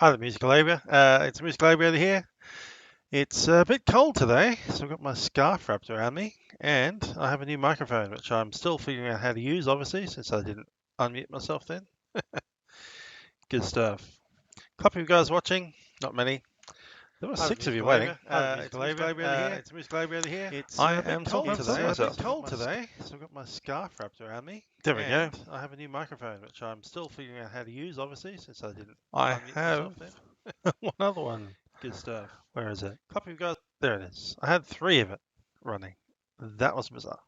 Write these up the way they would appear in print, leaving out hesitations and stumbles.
Hi, the Musical Labia. It's Musical Labia here. It's a bit cold today, so I've got my scarf wrapped around me, and I have a new microphone, which I'm still figuring out how to use, obviously, since I didn't unmute myself then. Good stuff. Couple of you guys watching, not many. There were Hi, the 6 of you Musical waiting. Labia. It's Musical Labia here. It's Musical Labia here. It's I a bit am cold talking today. to It's a myself. bit cold today, so I've got my scarf wrapped around me. There we go. And I have a new microphone, which I'm still figuring out how to use, obviously, since I didn't I unmute have myself then. one other one. Good stuff. Where is it? Couple of you guys. There it is. I had 3 of it running. That was bizarre.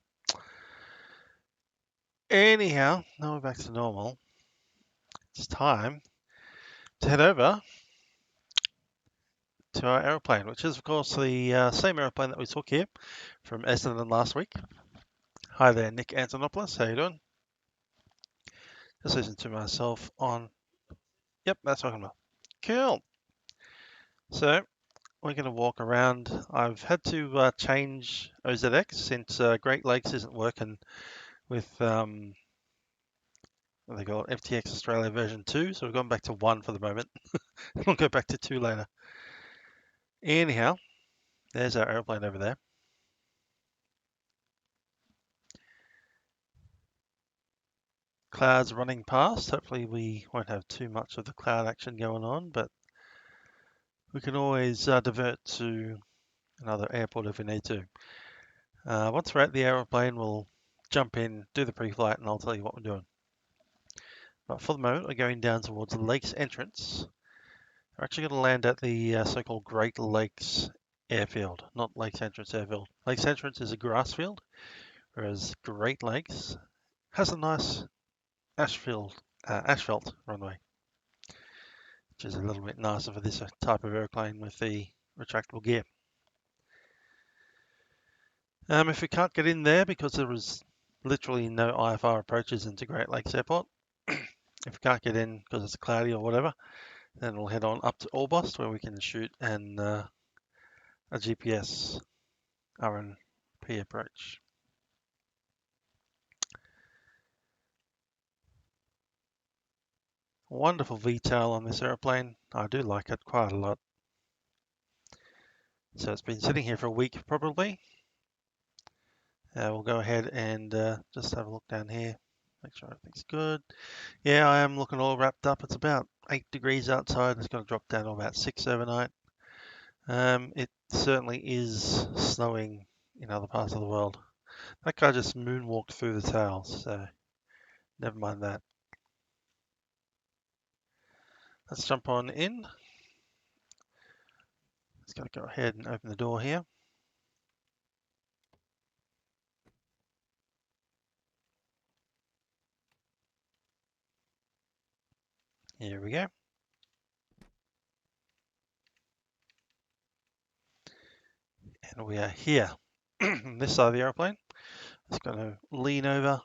Anyhow, now we're back to normal. It's time to head over to our aeroplane, which is, of course, the same aeroplane that we took here from Essendon last week. Hi there, Nick Antonopoulos. How you doing? Just listen to myself on. Yep, that's what I'm talking about. Cool. So we're going to walk around. I've had to change OZx since Great Lakes isn't working with what they call it, FTX Australia version 2. So we've gone back to 1 for the moment. We'll go back to 2 later. Anyhow, there's our aeroplane over there. Clouds running past. Hopefully we won't have too much of the cloud action going on, but we can always divert to another airport if we need to. Once we're at the aeroplane, we'll jump in, do the pre-flight, and I'll tell you what we're doing. But for the moment, we're going down towards the lake's entrance. We're actually going to land at the so-called Great Lakes Airfield, not Lakes Entrance Airfield. Lakes Entrance is a grass field, whereas Great Lakes has a nice asphalt runway, which is a little bit nicer for this type of airplane with the retractable gear. If we can't get in there because there was literally no IFR approaches into Great Lakes Airport, if we can't get in because it's cloudy or whatever, then we'll head on up to Orbx where we can shoot a GPS RNP approach. Wonderful VTOL on this airplane. I do like it quite a lot. So it's been sitting here for a week probably. We'll go ahead and just have a look down here. Make sure everything's good. Yeah, I am looking all wrapped up. It's about 8 degrees outside. It's going to drop down to about 6 overnight. It certainly is snowing in other parts of the world. That guy just moonwalked through the towels, so never mind that. Let's jump on in. Just got to go ahead and open the door here. Here we go. And we are here. This side of the airplane. Just going to lean over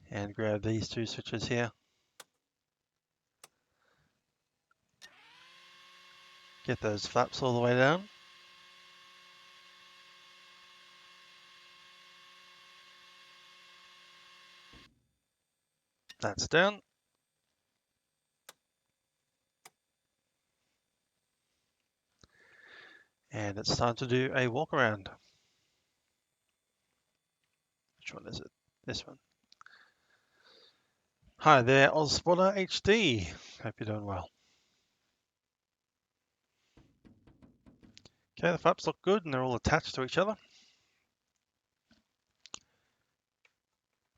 and grab these 2 switches here. Get those flaps all the way down. That's down. And it's time to do a walk around. Which one is it? This one. Hi there, OzSpotter HD. Hope you're doing well. Okay, the flaps look good and they're all attached to each other.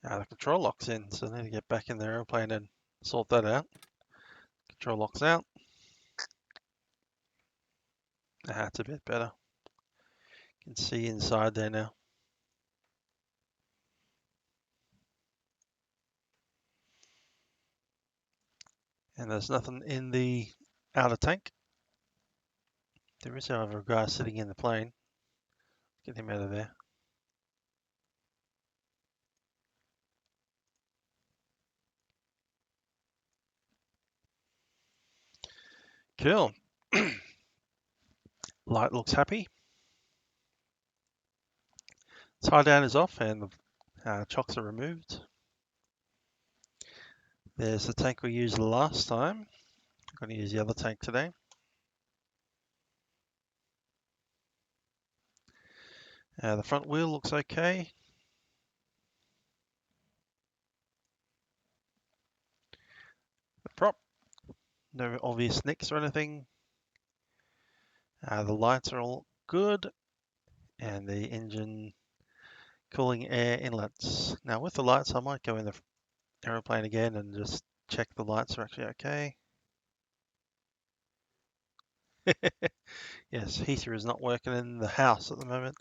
The control lock's in, so I need to get back in the airplane and sort that out. Control lock's out. That's a bit better. You can see inside there now. And there's nothing in the outer tank. There is, however, a guy sitting in the plane. Get him out of there. Cool. Light looks happy. Tie down is off and the chocks are removed. There's the tank we used last time. I'm going to use the other tank today. The front wheel looks okay. The prop, no obvious nicks or anything. The lights are all good. And the engine cooling air inlets. Now with the lights, I might go in the aeroplane again and just check the lights are actually okay. Yes, heater is not working in the house at the moment.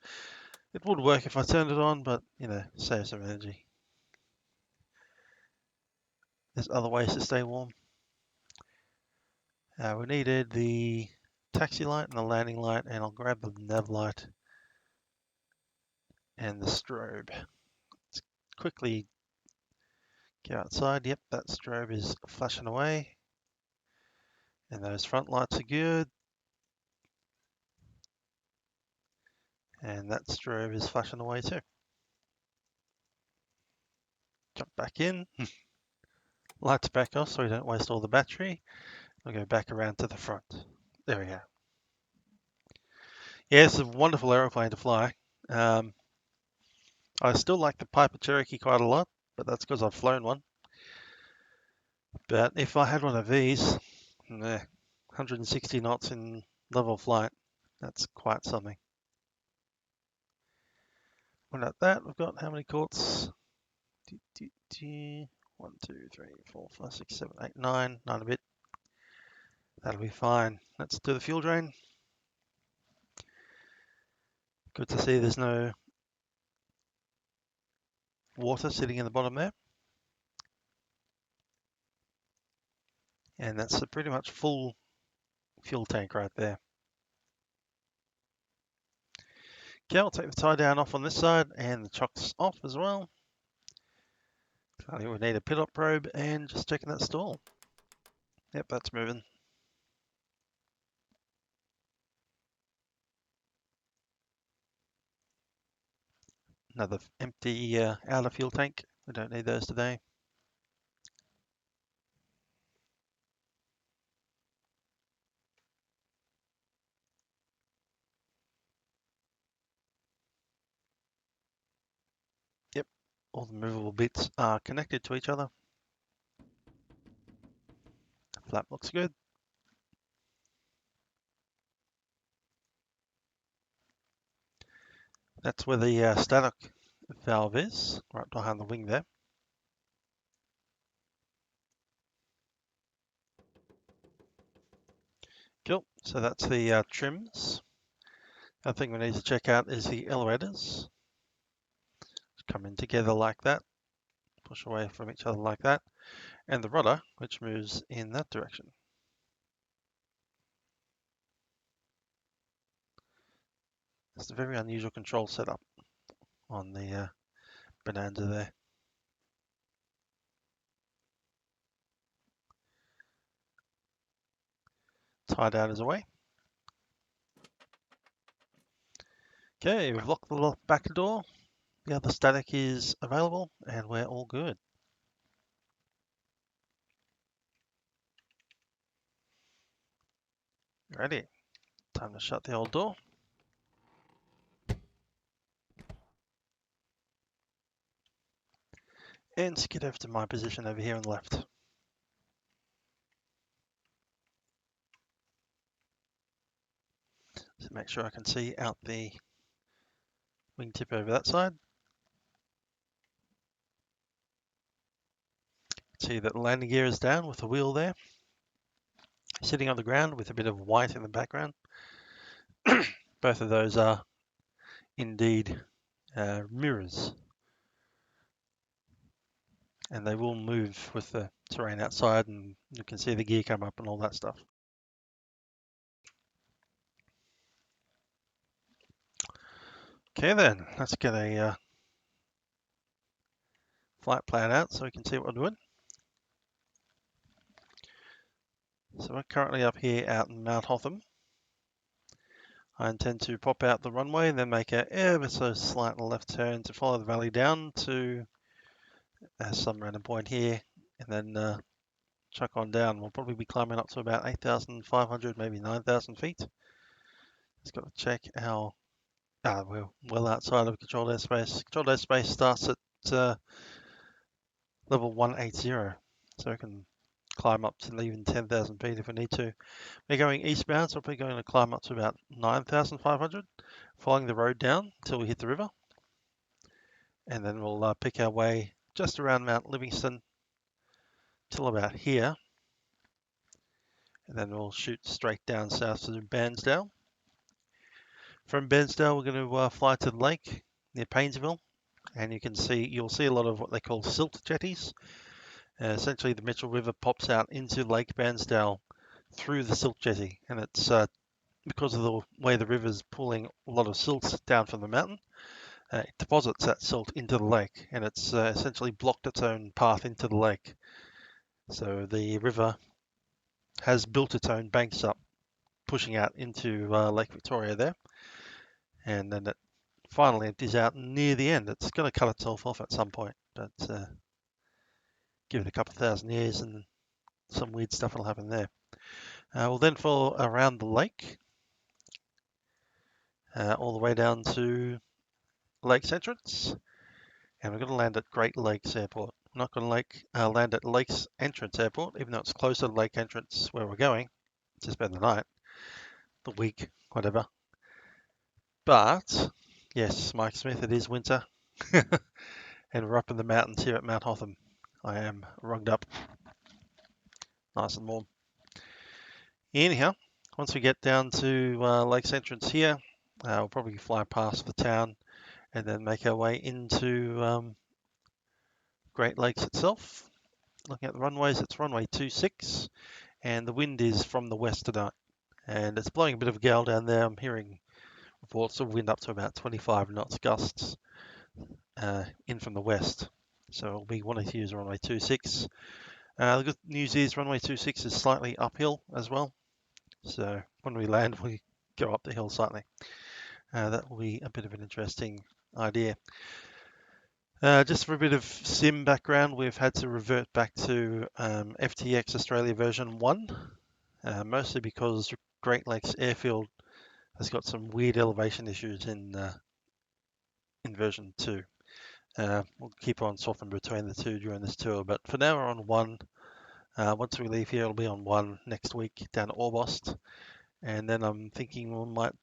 It would work if I turned it on, but you know, save some energy. There's other ways to stay warm. We needed the taxi light and the landing light, and I'll grab the nav light and the strobe. Let's quickly go outside. Yep, that strobe is flashing away. And those front lights are good. And that strobe is flashing away too. Jump back in. Lights back off so we don't waste all the battery. We'll go back around to the front. There we go. Yeah, it's a wonderful aeroplane to fly. I still like the Piper Cherokee quite a lot, but that's because I've flown one. But if I had one of these, 160 knots in level flight, that's quite something. Without that, we've got how many quarts? 1, 2, 3, 4, 5, 6, 7, 8, 9, 9 a bit. That'll be fine. Let's do the fuel drain. Good to see there's no water sitting in the bottom there. And that's a pretty much full fuel tank right there. Okay, I'll take the tie down off on this side and the chocks off as well. I think we need a pilot probe and just checking that stall. Yep, that's moving. Another empty outer fuel tank. We don't need those today. Yep, all the movable bits are connected to each other. The flap looks good. That's where the static valve is, right behind the wing there. Cool, so that's the trims. The other thing we need to check out is the elevators. Coming together like that, push away from each other like that, and the rudder, which moves in that direction. It's a very unusual control setup on the Bonanza there. Tie down is away. Okay, we've locked the back door. The other static is available and we're all good. Ready. Time to shut the old door. And skid over to my position over here on the left. So make sure I can see out the wingtip over that side. See that the landing gear is down with the wheel there. Sitting on the ground with a bit of white in the background. Both of those are indeed mirrors. And they will move with the terrain outside, and you can see the gear come up and all that stuff. Okay then, let's get a flight plan out so we can see what we're doing. So we're currently up here out in Mount Hotham. I intend to pop out the runway and then make a ever so slight left turn to follow the valley down to some random point here and then chuck on down. We'll probably be climbing up to about 8,500, maybe 9,000 feet. Just got to check our. We're well outside of controlled airspace. Controlled airspace starts at level 180, so we can climb up to even 10,000 feet if we need to. We're going eastbound, so we're going to climb up to about 9,500, following the road down until we hit the river. And then we'll pick our way just around Mount Livingston till about here. And then we'll shoot straight down south to Bairnsdale. From Bairnsdale, we're going to fly to the lake near Paynesville. And you'll see a lot of what they call silt jetties. Essentially, the Mitchell River pops out into Lake Bairnsdale through the silt jetty. And it's because of the way the river's pulling a lot of silt down from the mountain, it deposits that silt into the lake, and it's essentially blocked its own path into the lake. So the river has built its own banks up, pushing out into Lake Victoria there, and then it finally empties out near the end. It's going to cut itself off at some point, but give it a couple of thousand years and some weird stuff will happen there. We'll then follow around the lake all the way down to Lake's entrance, and we're going to land at Great Lakes Airport. We're not going to land at Lake's Entrance Airport, even though it's closer to Lake Entrance where we're going to spend the night, the week, whatever. But, yes, Mike Smith, it is winter, and we're up in the mountains here at Mount Hotham. I am rugged up, nice and warm. Anyhow, once we get down to Lake's Entrance here, we'll probably fly past the town and then make our way into Great Lakes itself. Looking at the runways, it's runway 26, and the wind is from the west tonight. And it's blowing a bit of a gale down there. I'm hearing reports of wind up to about 25 knots gusts in from the west. So we'll be wanting to use runway 26. The good news is runway 26 is slightly uphill as well. So when we land, we go up the hill slightly. That will be a bit of an interesting idea. Just for a bit of sim background, we've had to revert back to FTX Australia version 1, mostly because Great Lakes Airfield has got some weird elevation issues in version 2. We'll keep on swapping between the two during this tour, but for now we're on 1. Once we leave here, it'll be on 1 next week down to Orbost, and then I'm thinking we might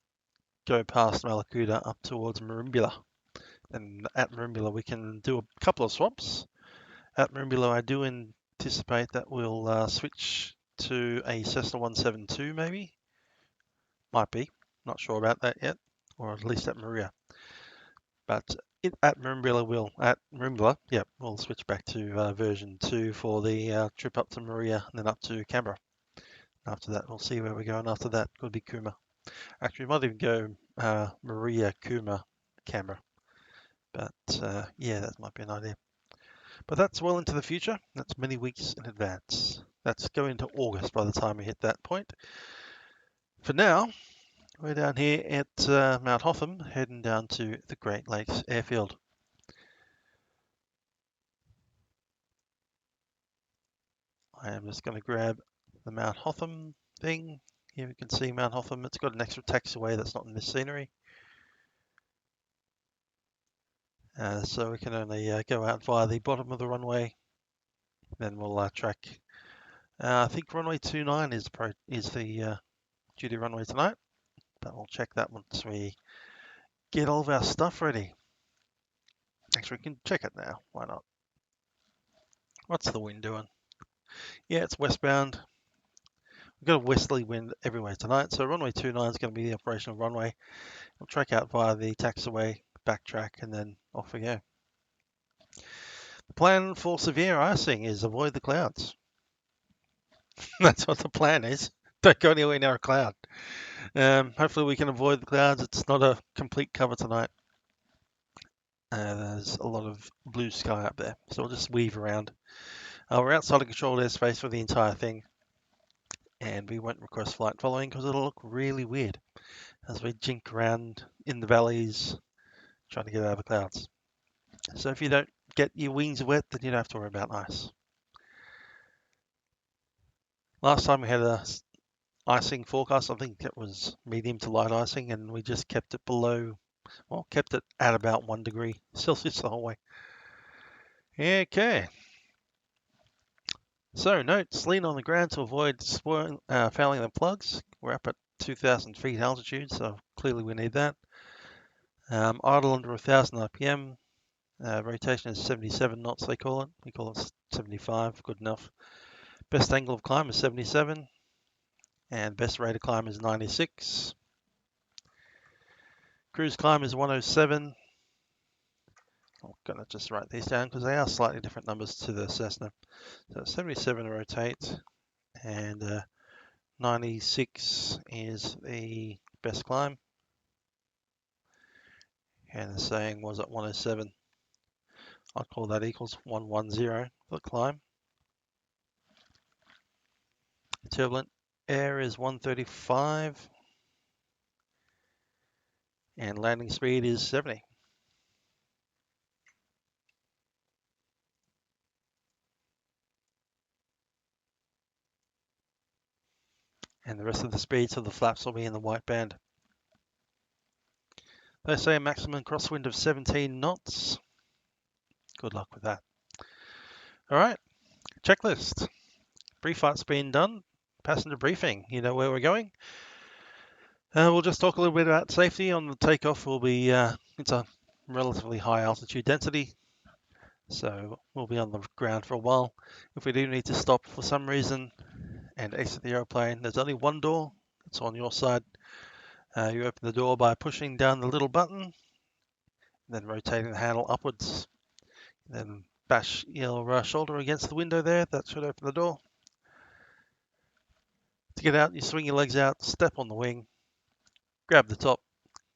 go past Malakuta up towards Merimbula. And at Merimbula, we can do a couple of swaps. At Merimbula, I do anticipate that we'll switch to a Cessna 172, maybe. Might be. Not sure about that yet, or at least at Maria. But at Merimbula, we'll switch back to version 2 for the trip up to Maria and then up to Canberra. After that, we'll see where we're going after that. Could be Cooma. Actually, we might even go Maria, Cooma, Canberra. But yeah, that might be an idea. But that's well into the future. That's many weeks in advance. That's going into August by the time we hit that point. For now, we're down here at Mount Hotham, heading down to the Great Lakes Airfield. I am just going to grab the Mount Hotham thing. Here we can see Mount Hotham. It's got an extra taxiway that's not in this scenery. So we can only go out via the bottom of the runway. Then we'll track. I think runway 29 is the duty runway tonight, but we'll check that once we get all of our stuff ready. Actually, we can check it now. Why not? What's the wind doing? Yeah, it's westbound. We've got a westerly wind everywhere tonight, so runway 29 is going to be the operational runway. We'll track out via the taxiway, backtrack, and then off we go. The plan for severe icing is avoid the clouds. That's what the plan is. Don't go anywhere near a cloud. Hopefully we can avoid the clouds. It's not a complete cover tonight. There's a lot of blue sky up there, so we'll just weave around. We're outside of controlled airspace for the entire thing, and we won't request flight following because it'll look really weird as we jink around in the valleys trying to get out of the clouds. So if you don't get your wings wet, then you don't have to worry about ice. Last time we had a icing forecast, I think it was medium to light icing, and we just kept it below, well, kept it at about 1 degree Celsius the whole way. Okay. So notes, lean on the ground to avoid fouling the plugs. We're up at 2,000 feet altitude, so clearly we need that. Idle under 1,000 RPM. Rotation is 77 knots, they call it. We call it 75, good enough. Best angle of climb is 77, and best rate of climb is 96. Cruise climb is 107. I'm going to just write these down because they are slightly different numbers to the Cessna. So 77 to rotate, and 96 is the best climb. And the saying was at 107. I'll call that equals 110 for the climb. Turbulent air is 135. And landing speed is 70. And the rest of the speeds of the flaps will be in the white band. They say a maximum crosswind of 17 knots. Good luck with that. All right, checklist. Brief flight's been done. Passenger briefing. You know where we're going. We'll just talk a little bit about safety. On the takeoff, will be it's a relatively high altitude density, so we'll be on the ground for a while. If we do need to stop for some reason and exit the airplane, there's only one door. It's on your side. You open the door by pushing down the little button, then rotating the handle upwards. Then bash your shoulder against the window there. That should open the door. To get out, you swing your legs out, step on the wing, grab the top,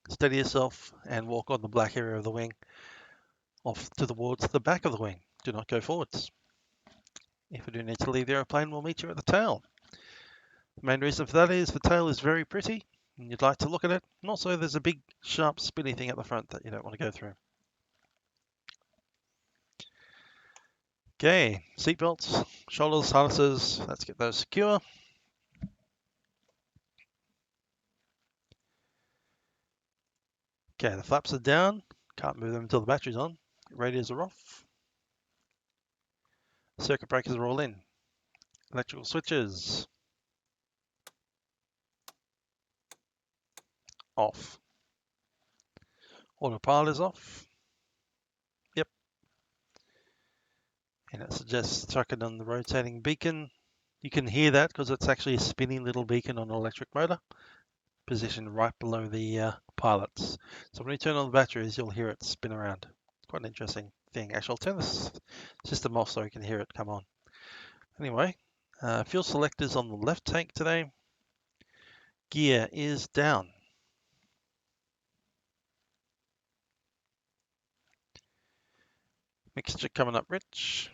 steady yourself, and walk on the black area of the wing off towards the back of the wing. Do not go forwards. If you do need to leave the aeroplane, we'll meet you at the tail. The main reason for that is the tail is very pretty, and you'd like to look at it. And also, there's a big, sharp, spinny thing at the front that you don't want to go through. Okay, seatbelts, shoulders, harnesses. Let's get those secure. Okay, the flaps are down. Can't move them until the battery's on. Radios are off. Circuit breakers are all in. Electrical switches off. Autopilot is off. Yep. And it suggests chucking on the rotating beacon. You can hear that because it's actually a spinning little beacon on an electric motor, positioned right below the pilots. So when you turn on the batteries, you'll hear it spin around. It's quite an interesting thing. Actually, I'll turn this system off so you can hear it come on. Anyway, fuel selectors on the left tank today. Gear is down. Mixture coming up rich.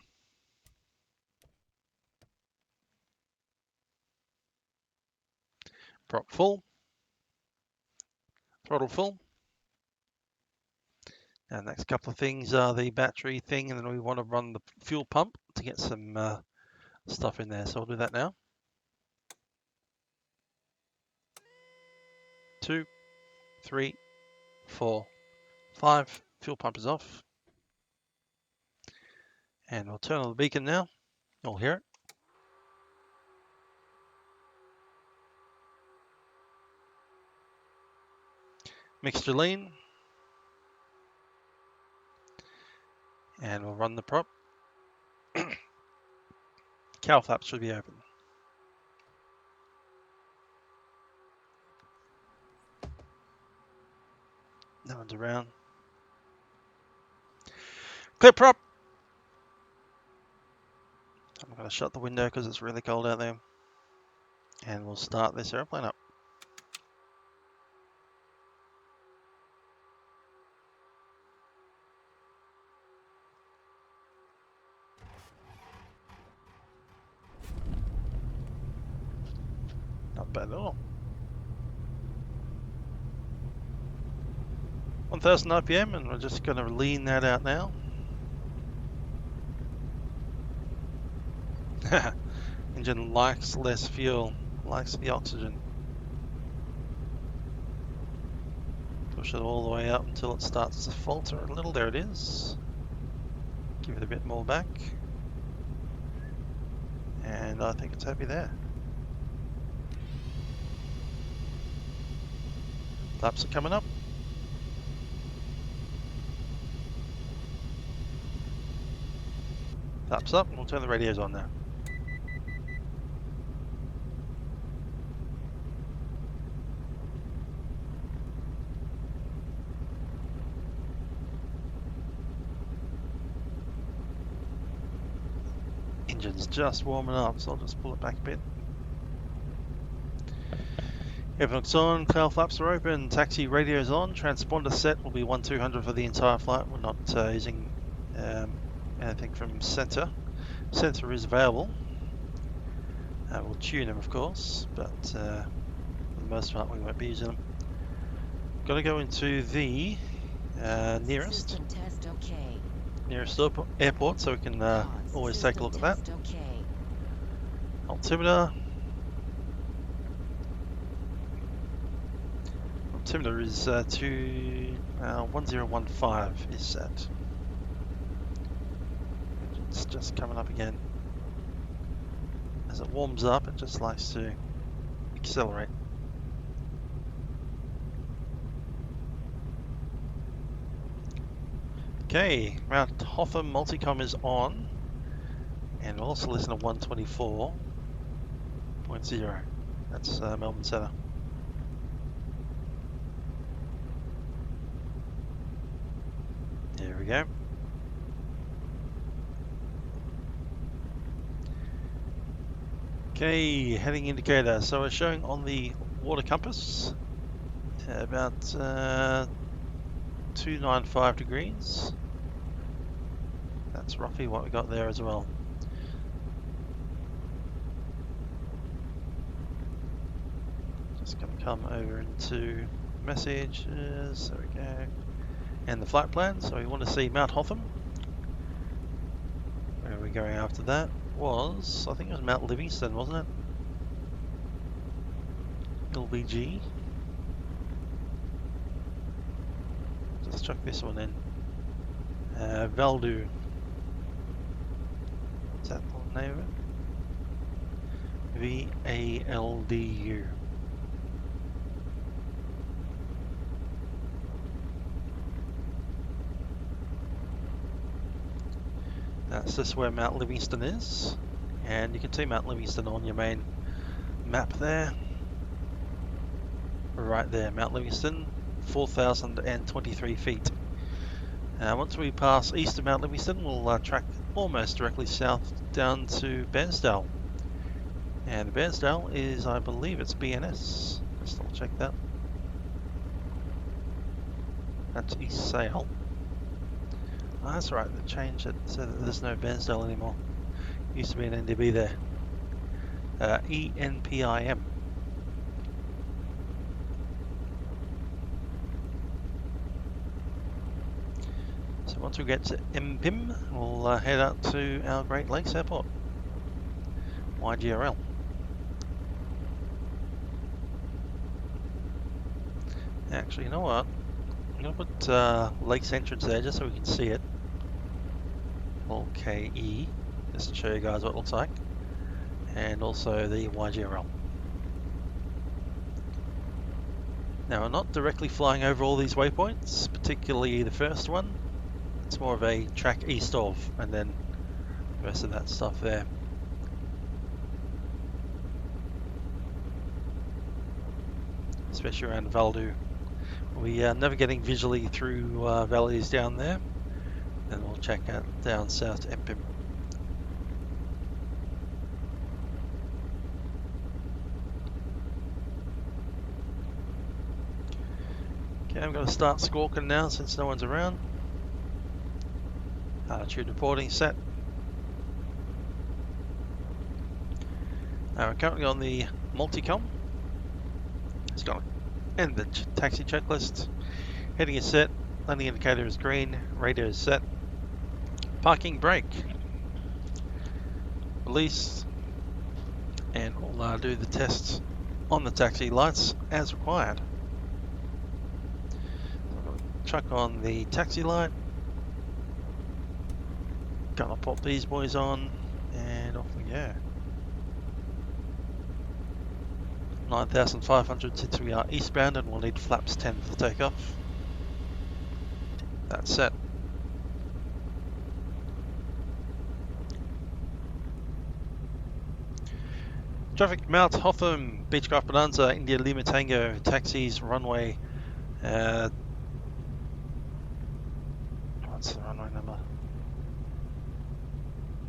Prop full. Throttle full. And next couple of things are the battery thing, and then we want to run the fuel pump to get some stuff in there. So I'll do that now. 2, 3, 4, 5. Fuel pump is off. And we'll turn on the beacon now. You'll hear it. Mixture lean. And we'll run the prop. Cowl flaps should be open. No one's around. Clear prop. I'm going to shut the window because it's really cold out there. And we'll start this airplane up. Not bad at all. 1,000 RPM, and we're just going to lean that out now. Engine likes less fuel, likes the oxygen. Push it all the way up until it starts to falter a little. There it is. Give it a bit more back. And I think it's happy there. Flaps are coming up. Flaps up, and we'll turn the radios on now. Engine's just warming up, so I'll just pull it back a bit. Everything's on, cloud flaps are open, taxi radios on, transponder set will be 1200 for the entire flight. We're not using anything from center. Center is available. We'll tune them, of course, but for the most part we won't be using them. Got to go into the nearest airport, so we can always take a look at that. Altimeter. Altimeter is 1015 is set. It's just coming up again. As it warms up, it just likes to accelerate. Okay, Mount Hotham multicom is on, and we'll also listen to 124.0. That's Melbourne Centre. There we go. Okay, heading indicator. So we're showing on the water compass about 295 degrees. That's roughly what we got there as well. Just going to come over into messages. There we go. And the flight plan. So we want to see Mount Hotham. Where are we going after that? Was, I think it was Mount Livingston, wasn't it? LBG. Just chuck this one in. Valdu. Is that the name of it? VALDU. That's just where Mount Livingston is, and you can see Mount Livingston on your main map there. Right there, Mount Livingston, 4,023 feet. Once we pass east of Mount Livingston, we'll track almost directly south down to Bairnsdale. And Bairnsdale is, I believe it's BNS. Just double check that. That's East Sale. Oh, that's right, they changed it so that there's no Bairnsdale anymore. Used to be an NDB there. ENPIM. So once we get to MPIM, we'll head out to our Great Lakes Airport. YGRL. Actually, you know what? I'm going to put Lakes Entrance there just so we can see it. LKE, just to show you guys what it looks like. And also the YGRL. Now, we're not directly flying over all these waypoints, particularly the first one. It's more of a track east of, and then the rest of that stuff there. Especially around Valdu. We are navigating visually through valleys down there, and we'll check out down south to MPIM. Okay, I'm going to start squawking now since no one's around. Altitude reporting set. We're currently on the multicom. It's going to end the taxi checklist. Heading is set. Landing indicator is green. Radio is set. Parking brake. Release. and we'll do the tests on the taxi lights as required. So I'm going to chuck on the taxi light, gonna pop these boys on, and off we go. 9,500 since we are eastbound, and we'll need flaps 10 for takeoff. That's set. Traffic Mount Hotham, Beechcraft Bonanza, India Lima Tango, taxis, runway. What's the runway number?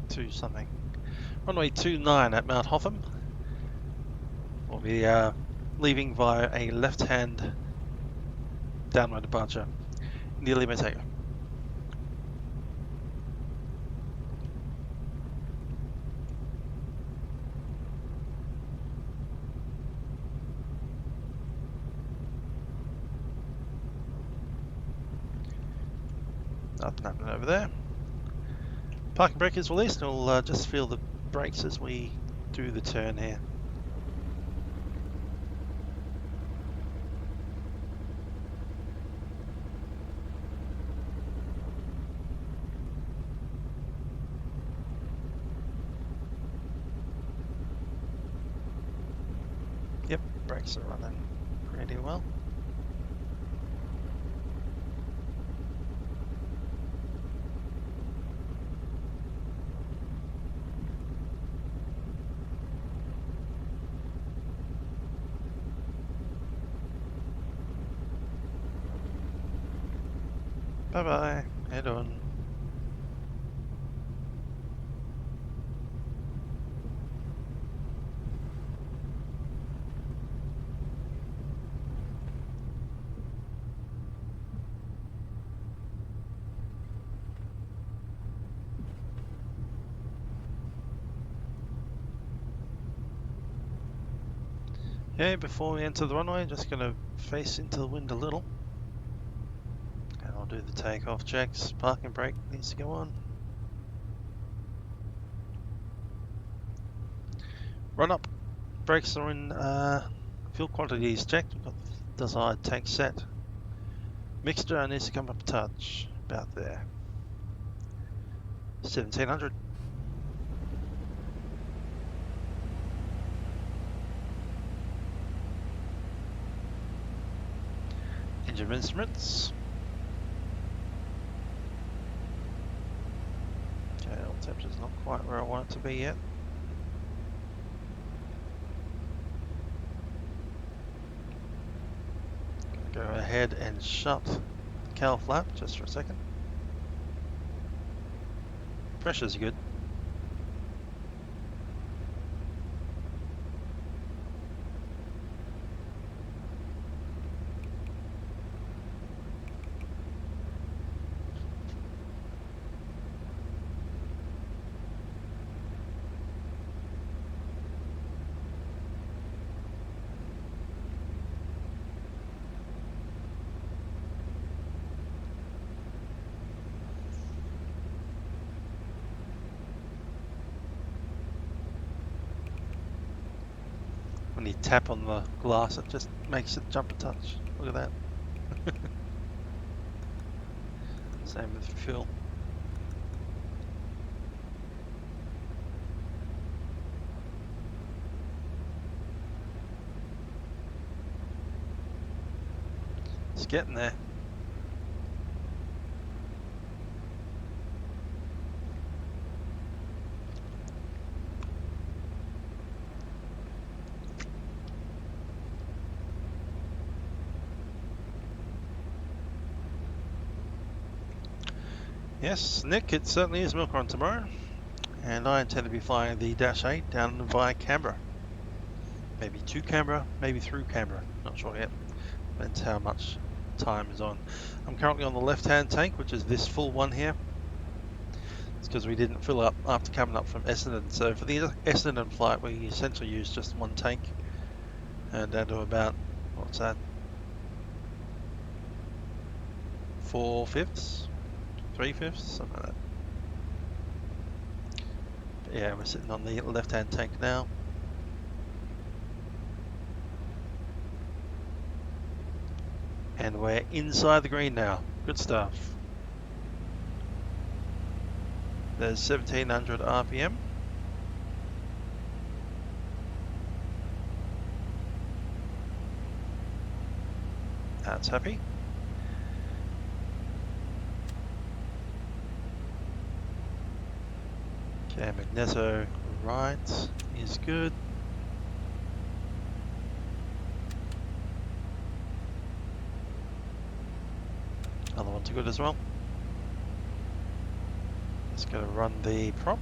2 something. Runway 29 at Mount Hotham. We'll be leaving via a left-hand downward departure. India Lima Tango. Nothing happening over there. Parking brake is released, and we'll just feel the brakes as we do the turn here. Yep, brakes are running pretty well. Bye bye, head on. Okay, before we enter the runway, just going to face into the wind a little. And I'll do the takeoff checks. Parking brake needs to go on. Run up. Brakes are in. Fuel quantity is checked. We've got the desired tank set. Mixture needs to come up a touch. About there. 1700. Engine instruments. Okay, oil temperature's not quite where I want it to be yet. Go ahead and shut the cowl flap just for a second. Pressure's good. When you tap on the glass, it just makes it jump a touch. Look at that. Same with fuel. It's getting there. Yes, Nick, it certainly is milk run tomorrow, and I intend to be flying the Dash 8 down via Canberra. Maybe to Canberra, maybe through Canberra, not sure yet. Depends how much time is on. I'm currently on the left-hand tank, which is this full one here. It's because we didn't fill up after coming up from Essendon. So for the Essendon flight, we essentially used just one tank, and down to about, what's that, 4/5? 3/5, something like that. But yeah, we're sitting on the left-hand tank now. And we're inside the green now. Good stuff. There's 1700 RPM. That's happy. Okay, magneto right is good. Other ones are good as well. Just gotta run the prop.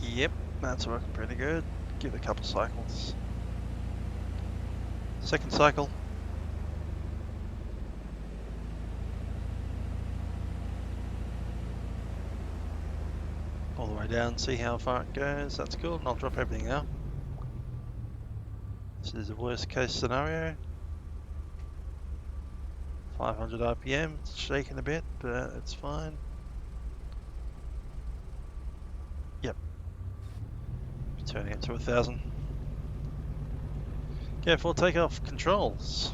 Yep, that's working pretty good. Give it a couple cycles. Second cycle. All the way down, see how far it goes. That's cool, and I'll drop everything now. This is the worst case scenario. 500 RPM, it's shaking a bit, but it's fine. Yep. Turning it to 1000. Careful takeoff controls.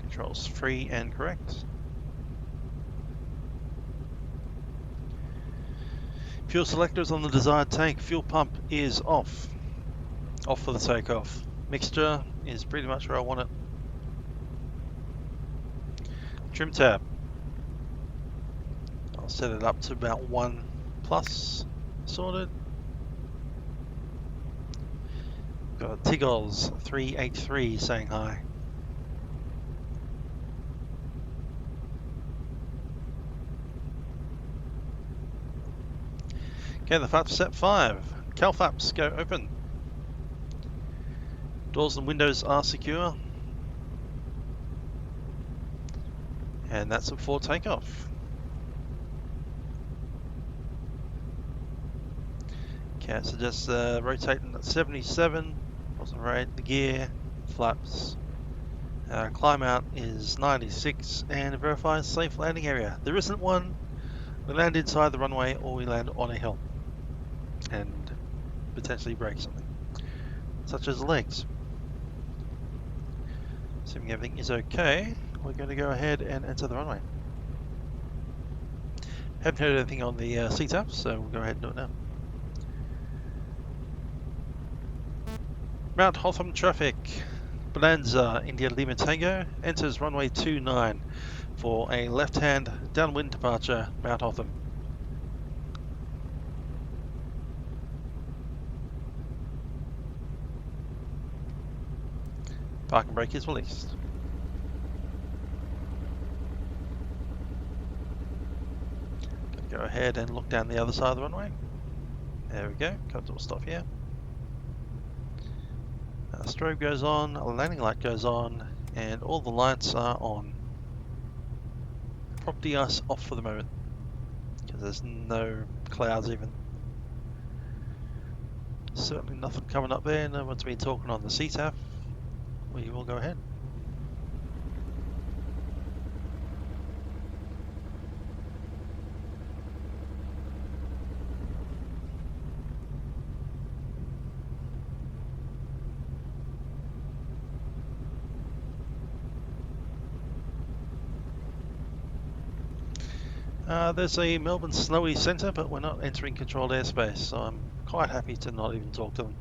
Controls free and correct. Fuel selectors on the desired tank. Fuel pump is off. Off for the takeoff. Mixture is pretty much where I want it. Trim tab. I'll set it up to about 1 plus, sorted. Got Tiggles 383 saying hi. Okay, the flaps set 5. Cal flaps go open. Doors and windows are secure. And that's before takeoff. Okay, so just rotating at 77. Wasn't right. The gear, flaps. Climb out is 96 and verify safe landing area. There isn't one. We land inside the runway or we land on a hill and potentially break something, such as legs. Assuming everything is okay, we're going to go ahead and enter the runway. Haven't heard anything on the CTAP, so we'll go ahead and do it now. Mount Hotham traffic. Bonanza, India Lima Tango, enters runway 29 for a left-hand downwind departure, Mount Hotham. Parking brake is released. Go ahead and look down the other side of the runway. There we go, cut to a stop here. Strobe goes on, a landing light goes on, and all the lights are on. Prop de-ice off for the moment, because there's no clouds even. Certainly nothing coming up there, no one's been talking on the CTAP. We will go ahead. There's a Melbourne snowy centre, but we're not entering controlled airspace, so I'm quite happy to not even talk to them.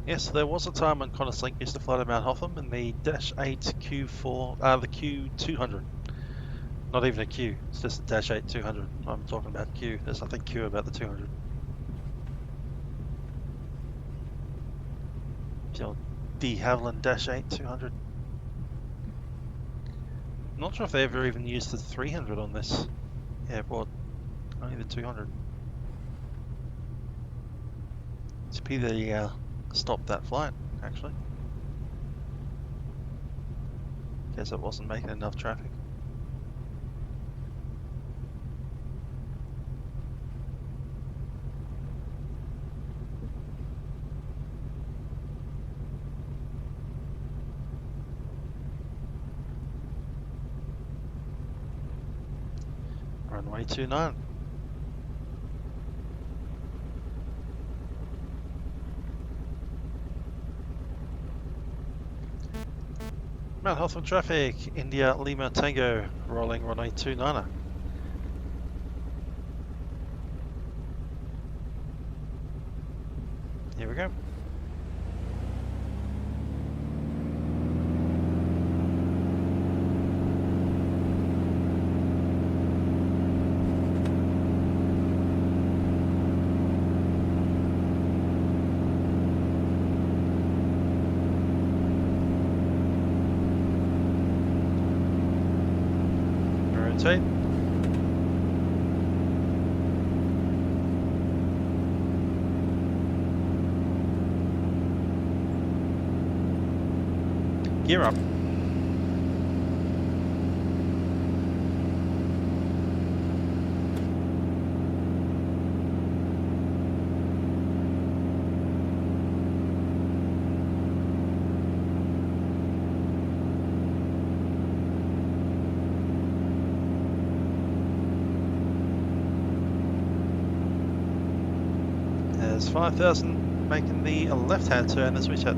Yes, there was a time when Qantas Link used to fly to Mount Hotham in the -8 Q4, the Q200. Not even a Q, it's just a -8 200. I'm talking about Q, there's nothing Q about the 200. The old de Havilland -8 200. Not sure if they ever even used the 300 on this airport, only the 200. It's a pity they stopped that flight, actually. Guess it wasn't making enough traffic. runway 29. Mount Hotham traffic, India Lima Tango, rolling runway 29. Here we go. Rotate. Gear up. There's 5,000 making the left-hand turn as we said.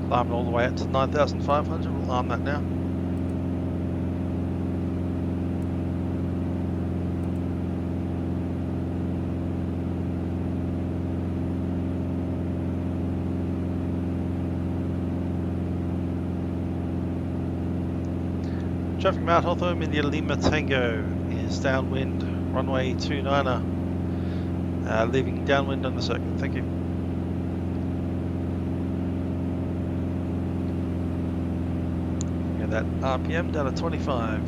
Climbing all the way up to 9,500, we'll arm that now. Traffic Mount Hotham, India Lima Tango is downwind, runway 29er, leaving downwind on the circuit. Thank you. Get that RPM down to 25.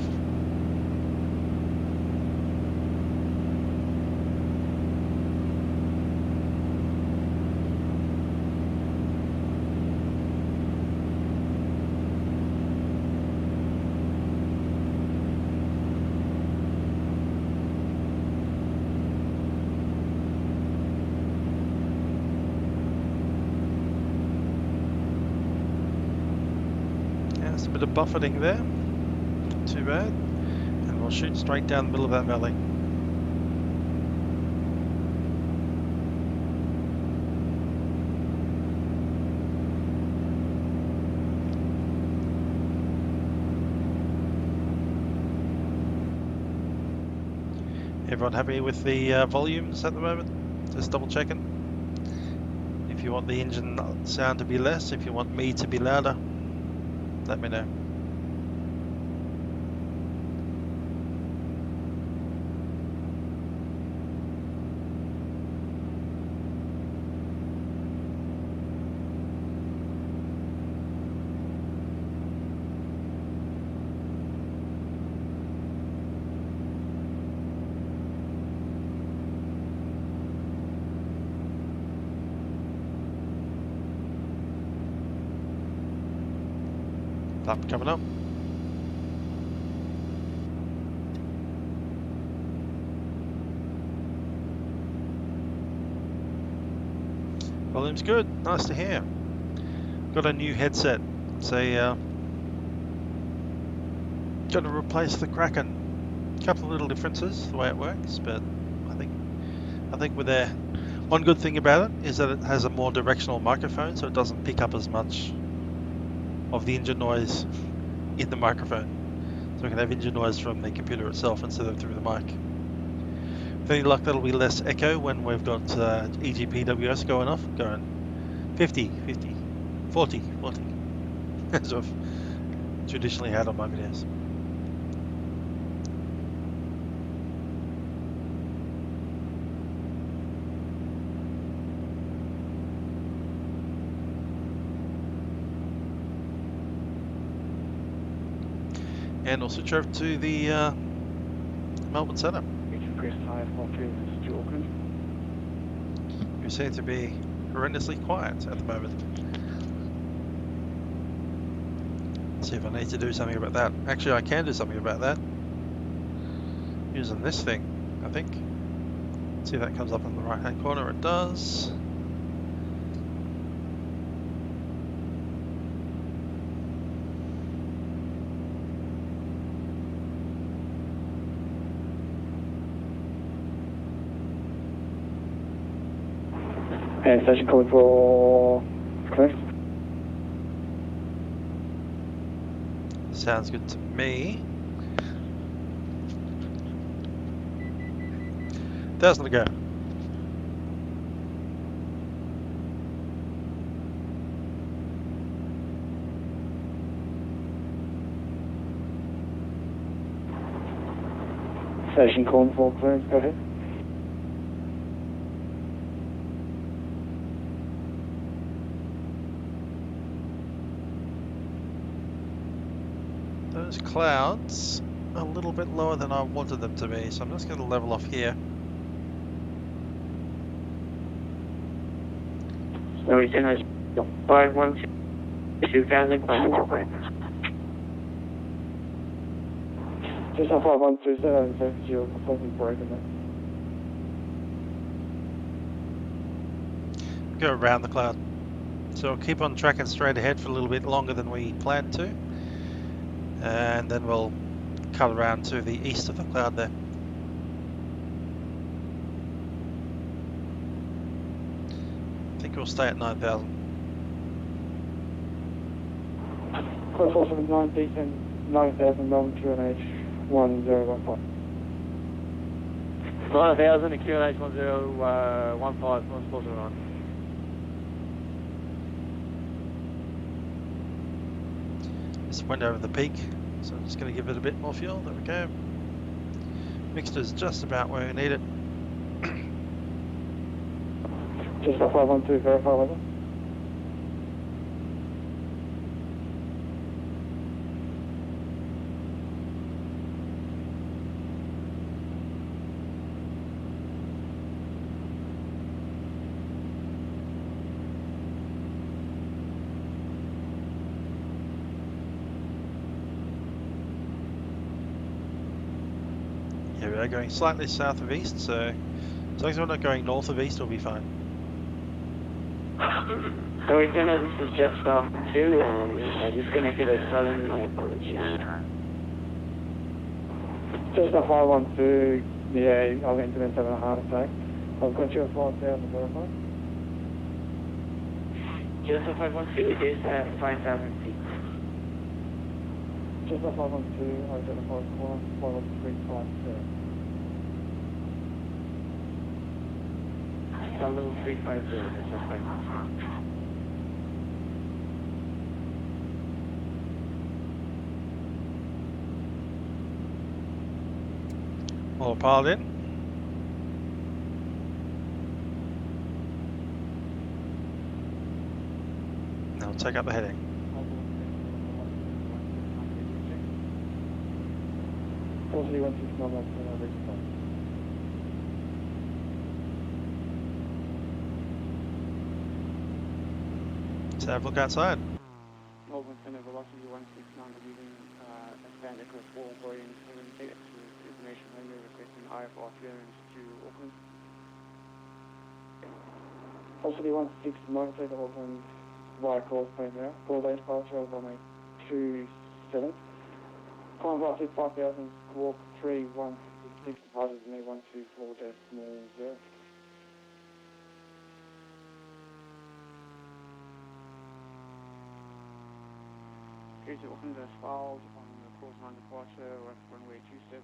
A bit of buffeting there, not too bad, and we'll shoot straight down the middle of that valley. Everyone happy with the volumes at the moment? Just double checking. If you want the engine sound to be less, if you want me to be louder, let me know. Up coming up. Volume's good, nice to hear. Got a new headset. It's a going to replace the Kraken. A couple of little differences the way it works, but I think with their one good thing about it is that it has a more directional microphone, so it doesn't pick up as much of the engine noise in the microphone. So we can have engine noise from the computer itself instead of through the mic. With any luck, that'll be less echo when we've got EGPWS going off, going 50, 50, 40, 40, as I've traditionally had on my videos. And we'll switch over to the Melbourne Centre. You seem to be horrendously quiet at the moment. Let's see if I need to do something about that. Actually, I can do something about that. Using this thing, I think. See if that comes up in the right hand corner. It does. And station code for clear. Sounds good to me. 1,000 to go. Station code for clearance, go ahead. Those clouds a little bit lower than I wanted them to be, so I'm just going to level off here. So we send us 512 2000 just on 5127, so you're completely broken there. Go around the cloud. So we'll keep on tracking straight ahead for a little bit longer than we planned to. And then we'll cut around to the east of the cloud there. I think we'll stay at 9,000. Close 479, descend 9000, Melbourne QNH 1015. 9000 and QNH 1015, North Portland on. Just went over the peak, so I'm just going to give it a bit more fuel. There we go. Mixture's just about where we need it. Just on 512, verify weather. Yeah, we are going slightly south of east, so as long as we're not going north of east, we'll be fine. So we're gonna, this is just off 2, and disconnected at southern Just on 512, yeah, I'll get into them having a heart attack. I've got you at 5,000, verify. Just on 512, it is at 5,000 feet. Just on 512, I've got a 51350. Solo 350, that's just fine. All piled in. Now we'll take up the heading. Let's have a look outside. Melbourne Center velocity 169 using a standard with 4 Boeing 786 with information only requesting IFR clearance to Auckland. Velocity 16 motor to Auckland via course plane there. 4 days departure of runway 27. Climb velocity 5,000, squawk 3166, departures me 124.0. Cruise to Auckland as filed on the course 9 departure with runway 27,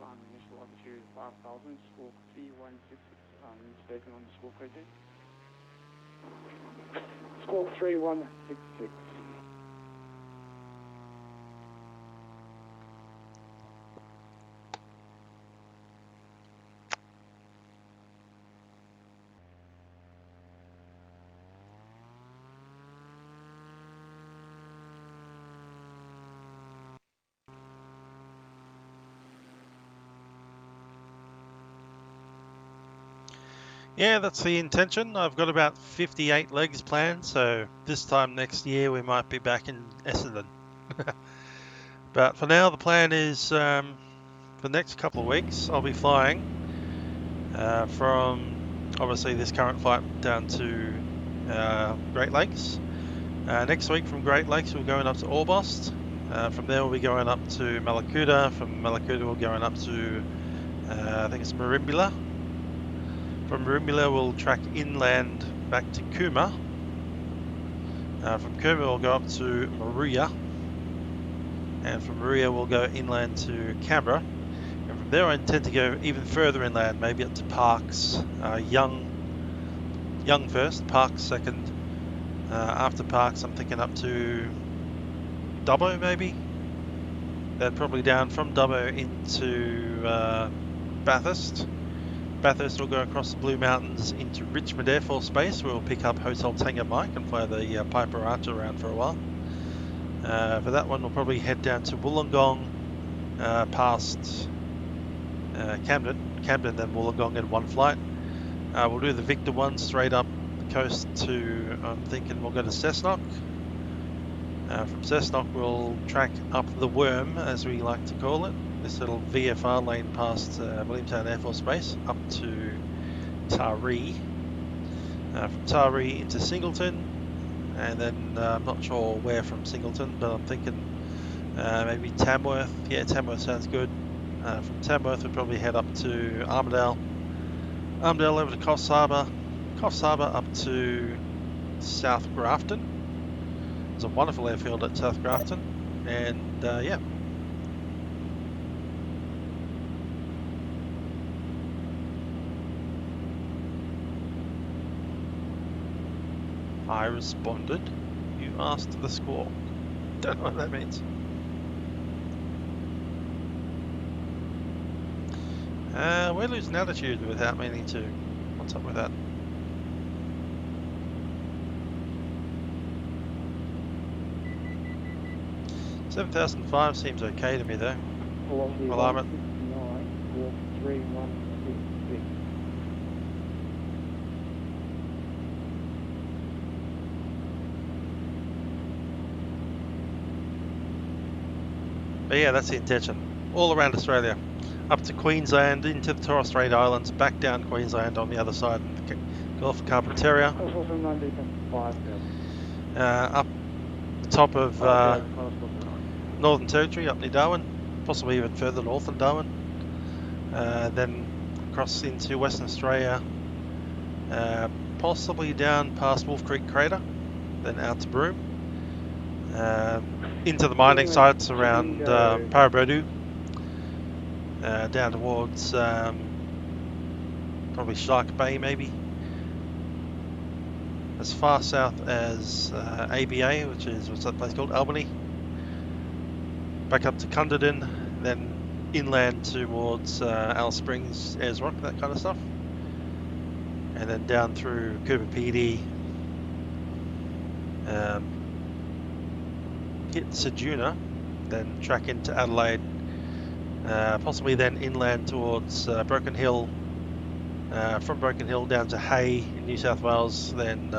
climb initial altitude 5,000, squawk 3166, statement on the squawk code there. Squawk 3166. Yeah, that's the intention. I've got about 58 legs planned, so this time next year we might be back in Essendon. But for now, the plan is for the next couple of weeks I'll be flying from obviously this current flight down to Great Lakes. Next week from Great Lakes we're going up to Orbx. From there we'll be going up to Malakuta. From Malakuta we're going up to I think it's Merimbula. From Merimbula we'll track inland back to Cooma. From Cooma we'll go up to Maruya. And from Maruya we'll go inland to Canberra. And from there I intend to go even further inland, maybe up to Parkes. Young first, Parkes second. After Parkes I'm thinking up to Dubbo maybe. Then probably down from Dubbo into Bathurst. Bathurst will go across the Blue Mountains into Richmond Air Force Base, where we'll pick up Hotel Tango Mike and fly the Piper Archer around for a while. For that one we'll probably head down to Wollongong, past Camden then Wollongong in one flight. We'll do the Victor one straight up the coast to, I'm thinking we'll go to Cessnock. From Cessnock we'll track up the Worm, as we like to call it, this little VFR lane past Williamstown Air Force Base up to Taree. From Taree into Singleton, and then I'm not sure where from Singleton, but I'm thinking maybe Tamworth. Yeah, Tamworth sounds good. From Tamworth we'll probably head up to Armidale. Armidale over to Coffs Harbour. Coffs Harbour up to South Grafton. There's a wonderful airfield at South Grafton, and yeah. I responded. You asked the score. Don't know what that means. We're losing altitude without meaning to. What's up with that? $7,005 seems okay to me though. Well, I'm at 9,43166. But yeah, that's the intention. All around Australia. Up to Queensland, into the Torres Strait Islands, back down Queensland on the other side, the Gulf of Carpentaria. Up the top of Northern Territory, up near Darwin, possibly even further north than Darwin. Then across into Western Australia, possibly down past Wolf Creek Crater, then out to Broome. Into the mining sites around Paraburdoo, down towards probably Shark Bay maybe, as far south as ABA, which is, what's that place called, Albany, back up to Cunderdin, then inland towards Alice Springs, Ayers Rock, that kind of stuff, and then down through Cooper Pedy, hit Ceduna, then track into Adelaide, possibly then inland towards Broken Hill, from Broken Hill down to Hay in New South Wales, then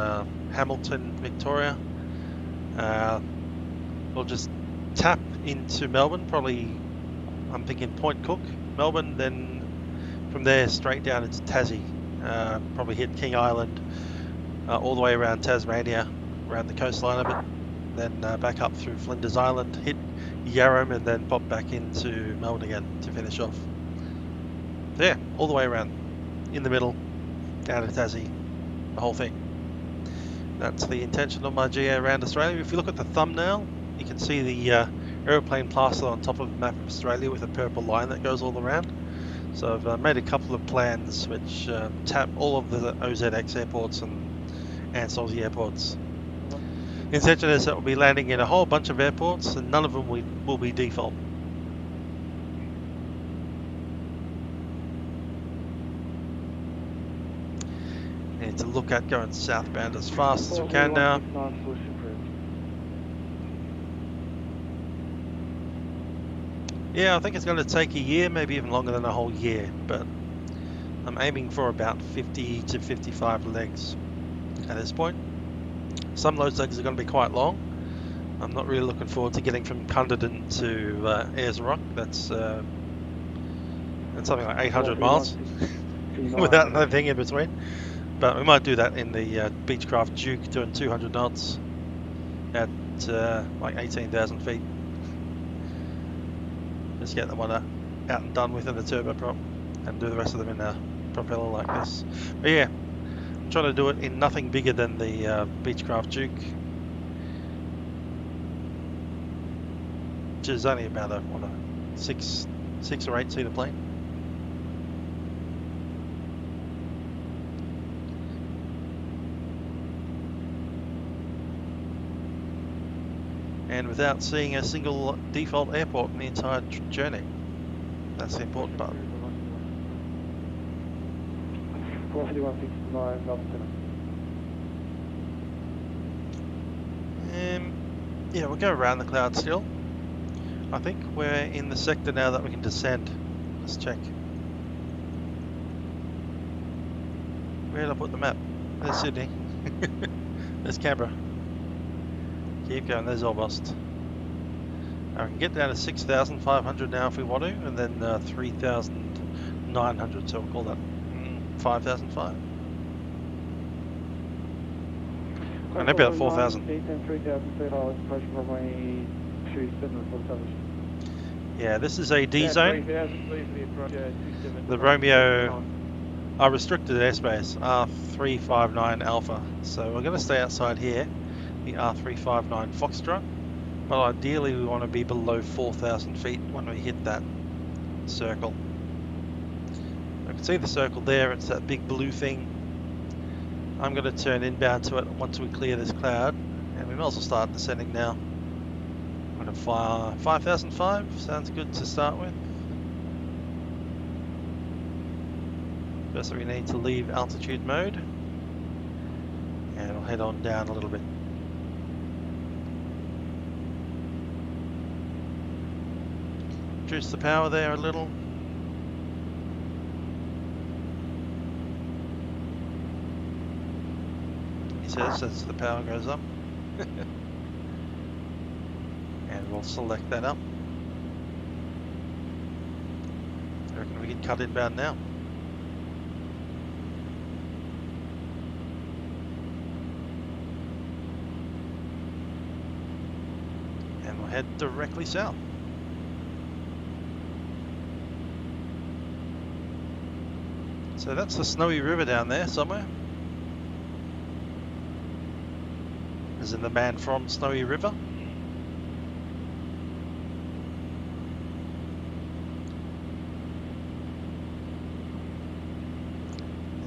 Hamilton, Victoria. We'll just tap into Melbourne, probably I'm thinking Point Cook, Melbourne, then from there straight down into Tassie, probably hit King Island, all the way around Tasmania, around the coastline of it, then back up through Flinders Island, hit Yarram, and then pop back into Melbourne again to finish off. So yeah, all the way around, in the middle, down to Tassie, the whole thing. That's the intention of my GA around Australia. If you look at the thumbnail, you can see the aeroplane plastered on top of the map of Australia with a purple line that goes all around. So I've made a couple of plans which tap all of the OZx airports and Aussie airports. The intention is that we'll be landing in a whole bunch of airports and none of them will be default. Need to look at going southbound as fast as we can now. Yeah, I think it's going to take a year, maybe even longer than a whole year, but I'm aiming for about 50 to 55 legs at this point. Some of those legs are going to be quite long. I'm not really looking forward to getting from Cunderdin to Ayers Rock. That's something like 800 miles. without anything in between. But we might do that in the Beechcraft Duke, doing 200 knots at like 18,000 feet. Just get the one out and done with in the turboprop, and do the rest of them in a propeller like this. But yeah, I'm trying to do it in nothing bigger than the Beechcraft Duke, which is only about a six or 8 seater plane. And without seeing a single default airport in the entire journey. That's the important part. 45169 Melbourne Centre. Yeah, we'll go around the cloud still. I think we're in the sector now that we can descend. Let's check. Where did I put the map? There's Sydney. There's Canberra. Keep going, there's Orbx. I can get down to 6,500 now if we want to, and then 3,900, so we'll call that 5,005. And about 4,000. Yeah, this is a D zone. The Romeo, our restricted airspace, R359 Alpha. So we're going to stay outside here, the R359 Foxtrot. But ideally we want to be below 4,000 feet when we hit that circle. I can see the circle there, it's that big blue thing. I'm going to turn inbound to it once we clear this cloud, and we might as well start descending now. I'm going to fire 5,005, sounds good to start with. First we need to leave altitude mode, and we'll head on down a little bit. Reduce the power there a little. He says as the power goes up. And we'll select that up. I reckon we can cut inbound now. And we'll head directly south. So that's the Snowy River down there somewhere. As in the man from Snowy River.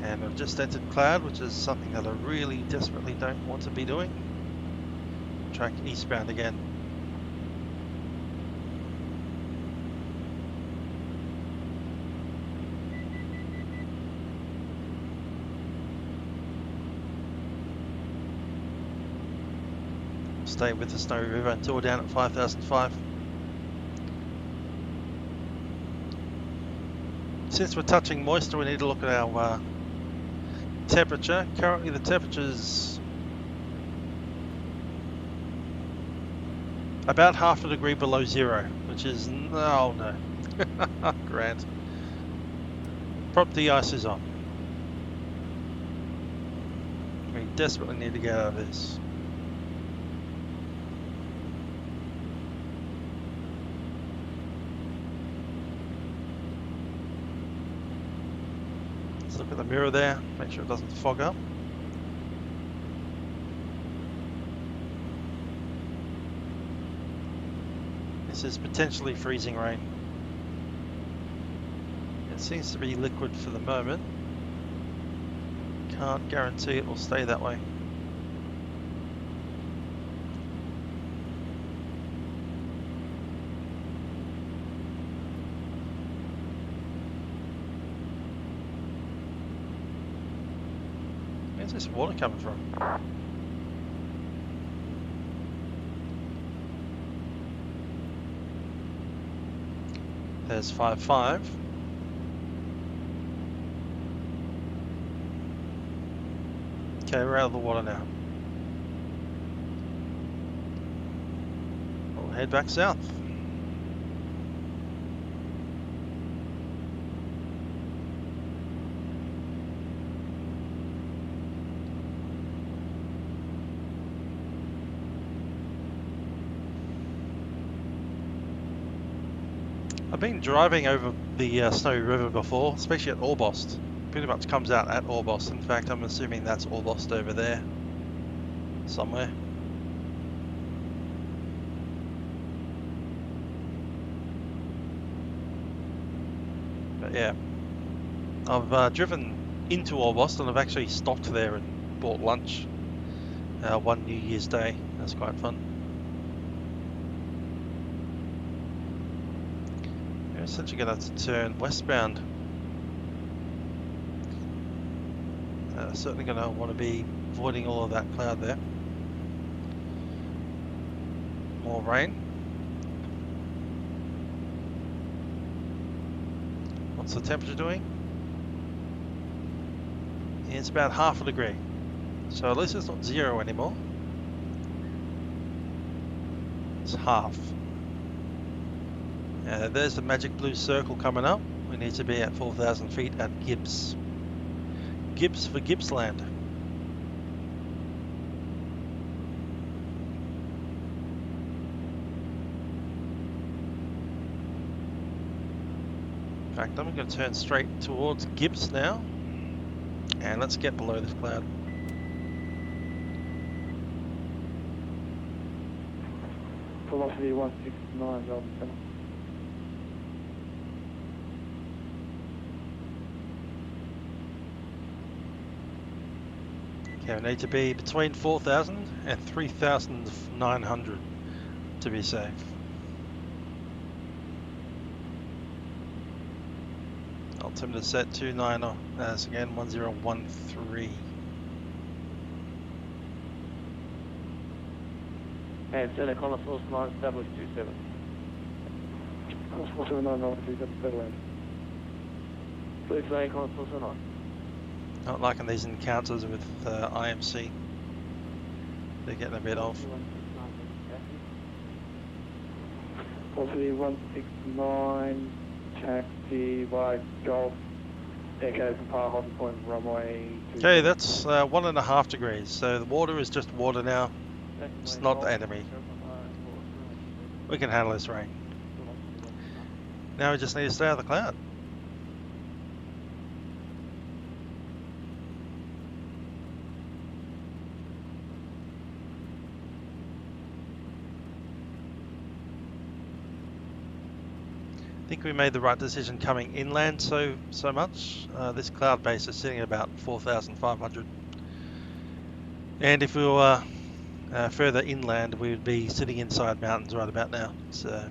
And I've just entered cloud, which is something that I really desperately don't want to be doing. Track eastbound again. Stay with the Snowy River until we're down at 5,005. Since we're touching moisture, we need to look at our temperature. Currently the temperature's about half a degree below zero, which is, oh no, grand. Prop de-ice is on. We desperately need to get out of this. Look at the mirror there, make sure it doesn't fog up. This is potentially freezing rain. It seems to be liquid for the moment. Can't guarantee it will stay that way. Where's this water coming from? There's 5.5. Okay, we're out of the water now. We'll head back south. I've been driving over the Snowy River before, especially at Orbx. Pretty much comes out at Orbx. In fact, I'm assuming that's Orbx over there somewhere. But yeah, I've driven into Orbx and I've actually stopped there and bought lunch one New Year's Day. That's quite fun. We're essentially going to have to turn westbound. Certainly going to want to be avoiding all of that cloud there. More rain. What's the temperature doing? It's about 0.5 degree. So at least it's not 0 anymore. It's half. There's the magic blue circle coming up. We need to be at 4,000 feet at Gibbs. Gibbs for Gippsland. In fact, I'm going to turn straight towards Gibbs now. And let's get below this cloud. Velocity 169, Melbourne Centre. Okay, we need to be between 4,000 and 3,900 to be safe. Altimeter set 29, that's again 1013. And Senate Connor Source 9 established 27. Course 479, Melbourne 27, Fairland. Please say Connor Source 9. Not liking these encounters with IMC. They're getting a bit off. Velocity 169, taxi by Golf, Echo from Par Hotham Point, runway. Okay, that's 1.5 degrees. So the water is just water now. It's not the enemy. We can handle this rain. Now we just need to stay out of the cloud. I think we made the right decision coming inland so much. This cloud base is sitting at about 4,500. And if we were further inland, we would be sitting inside mountains right about now. So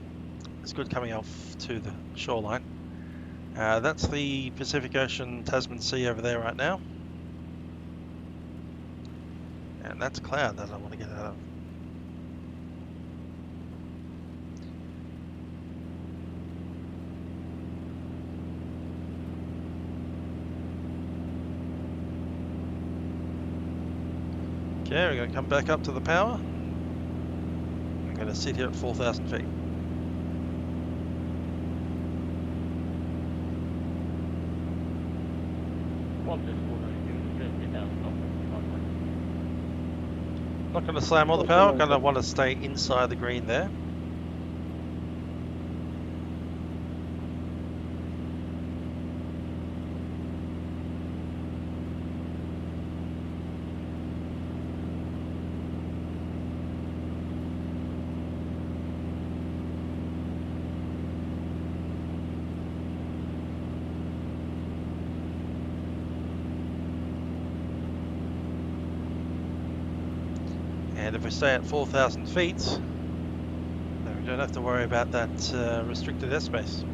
it's good coming off to the shoreline. That's the Pacific Ocean, Tasman Sea over there right now. And that's cloud that I want to get out of. Okay, we're going to come back up to the power. I'm going to sit here at 4,000 feet. Not going to slam all the power, I'm going to want to stay inside the green there. And if we stay at 4,000 feet, then we don't have to worry about that restricted airspace.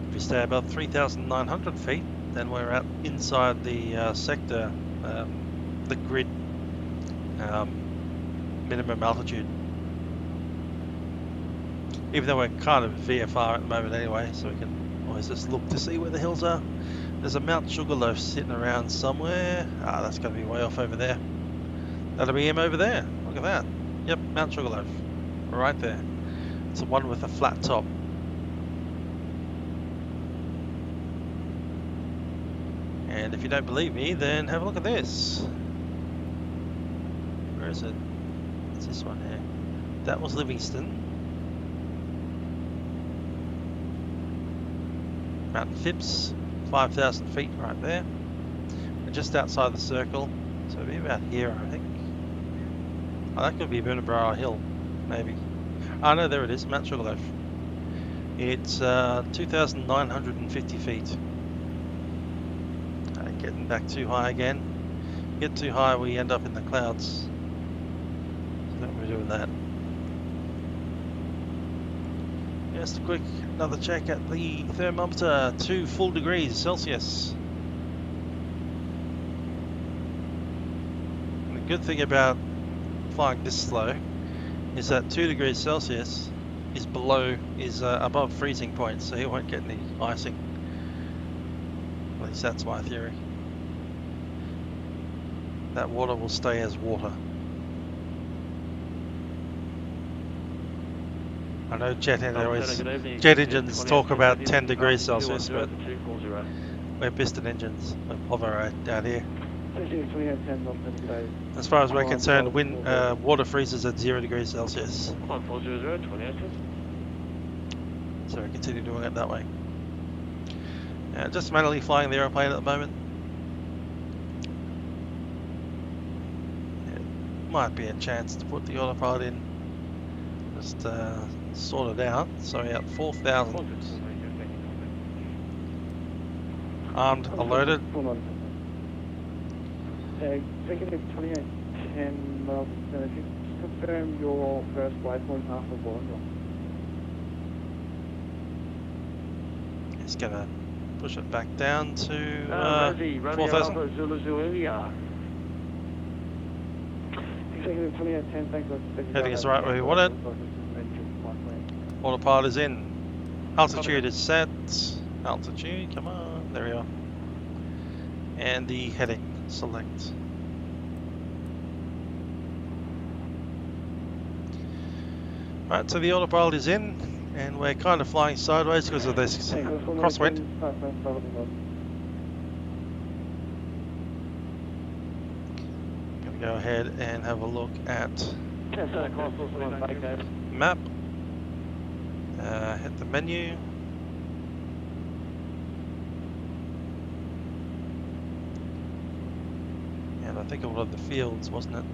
If we stay above 3,900 feet, then we're out inside the sector, the grid minimum altitude. Even though we're kind of VFR at the moment anyway, so we can always just look to see where the hills are. There's a Mount Sugarloaf sitting around somewhere. Ah, that's going to be way off over there. That'll be him over there. Look at that. Yep, Mount Sugarloaf. Right there. It's the one with a flat top. And if you don't believe me, then have a look at this. Where is it? It's this one here. That was Livingston. Mount Phipps, 5,000 feet right there. We're just outside the circle, so it'll be about here, I think. Oh, that could be Boonabarra Hill, maybe. Oh no, there it is, Mount Sugarloaf. It's 2,950 feet. Getting back too high again. Get too high, we end up in the clouds. So don't be doing that. Just a quick another check at the thermometer, 2 full degrees Celsius. And the good thing about flying this slow is that 2 degrees Celsius is above freezing point, so you won't get any icing. At least that's my theory. That water will stay as water. I know jet engines talk about 10 degrees Celsius, but we're piston engines. We hover out here. As far as we're concerned, water freezes at 0 degrees Celsius. So we continue doing it that way. Just manually flying the aeroplane at the moment. Might be a chance to put the autopilot in. Just sort it out. So we're at 4,000. Armed, alerted. Executive 2810 miles per minute. Confirm your first waypoint after Bonanza. It's gonna push it back down to 4,000. Executive 2810, thanks for Heading us right where we want it. Autopilot is in. Altitude is set. Altitude, come on, there we are. And the heading, select. Right, so the autopilot is in, and we're kind of flying sideways because of this crosswind. Gonna go ahead and have a look at map. Hit the menu. And I think of one of the fields, wasn't it?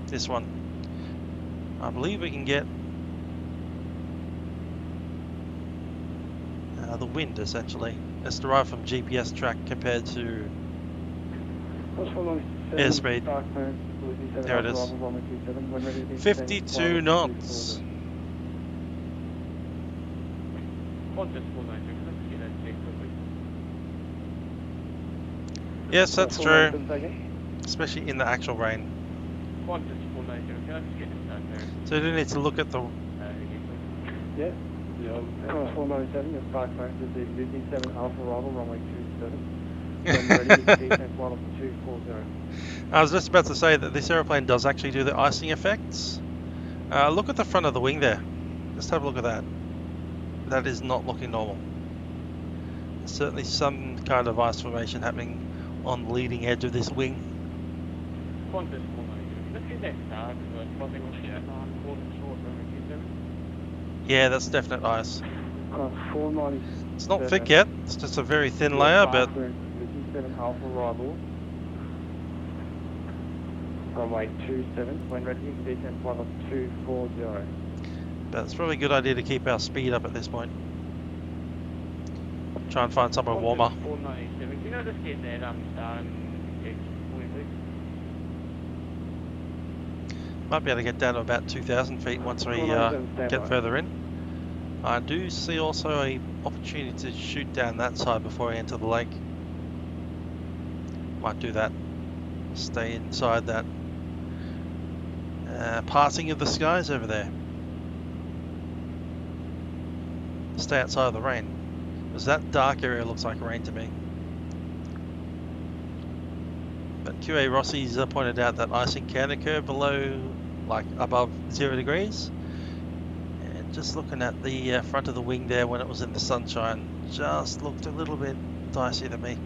This one. I believe we can get the wind, essentially. It's derived from GPS track compared to airspeed. There it is. 52 knots. Yes, that's true. Especially in the actual rain. So you do need to look at the... Yeah. 497, your sky phone is the Disney 7 Alpha Rival, runway 27. When ready, descent flight of 240. I was just about to say that this aeroplane does actually do the icing effects. Look at the front of the wing there. Just have a look at that. That is not looking normal. There's certainly some kind of ice formation happening on the leading edge of this wing. Yeah, that's definite ice. It's not thick yet, it's just a very thin layer, but... Runway 27, when ready, descent flight of 240. But it's probably a good idea to keep our speed up at this point. Try and find somewhere warmer. Might be able to get down to about 2,000 feet once we get further in. I do see also an opportunity to shoot down that side before I enter the lake. Might do that. Stay inside that passing of the skies over there. Stay outside of the rain. Because that dark area looks like rain to me. But QA Rossi's pointed out that icing can occur below, like above 0 degrees. And just looking at the front of the wing there when it was in the sunshine, just looked a little bit dicey to me.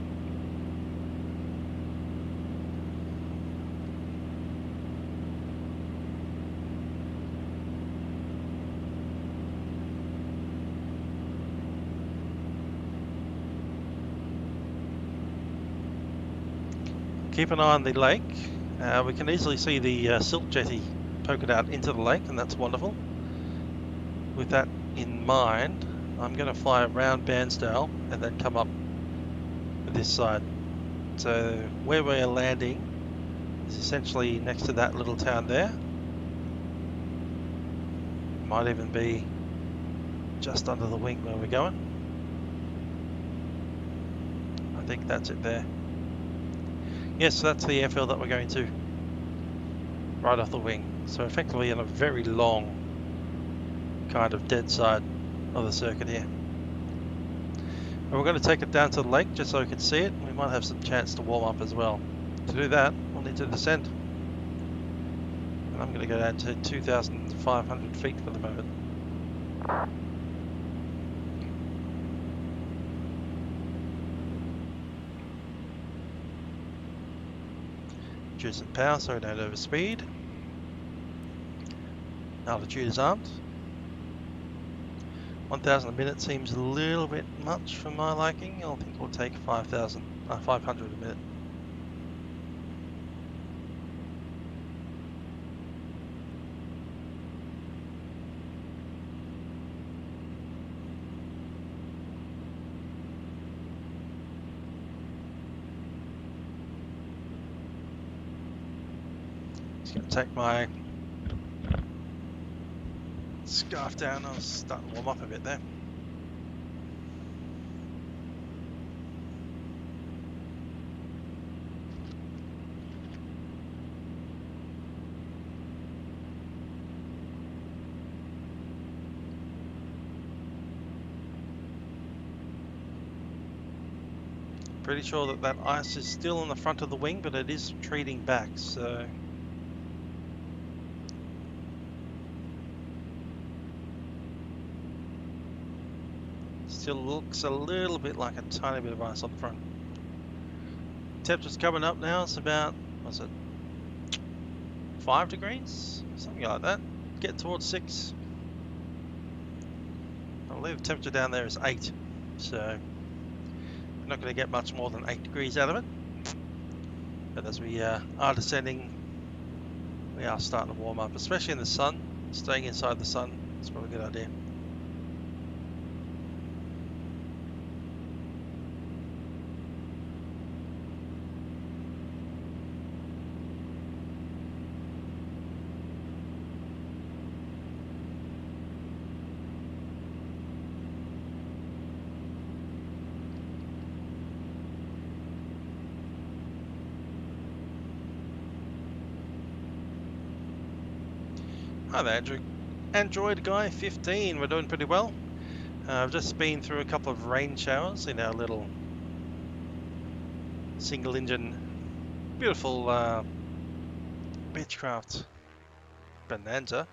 Keep an eye on the lake. We can easily see the silt jetty poking out into the lake, and that's wonderful. With that in mind, I'm going to fly around Bairnsdale and then come up this side. So where we're landing is essentially next to that little town there. Might even be just under the wing where we're going. I think that's it there. Yes, so that's the airfield that we're going to. Right off the wing. So effectively in a very long kind of dead side of the circuit here. And we're going to take it down to the lake just so we can see it. We might have some chance to warm up as well. To do that, we'll need to descend. And I'm going to go down to 2,500 feet for the moment. Reduce some power so we don't overspeed. Altitude is armed. 1,000 a minute seems a little bit much for my liking. I think we'll take 500 a minute. Just going to take my scarf down. I was starting to warm up a bit there. Pretty sure that that ice is still on the front of the wing, but it is retreating back, so still looks a little bit like a tiny bit of ice on the front. Temperature's coming up now. It's about, what's it, 5 degrees? Something like that. Get towards 6. I believe the temperature down there is 8, so you're not going to get much more than 8 degrees out of it. But as we are descending, we are starting to warm up, especially in the sun. Staying inside the sun is probably a good idea. Hi there, Android Guy 15. We're doing pretty well. I've just been through a couple of rain showers in our little single engine, beautiful Beechcraft Bonanza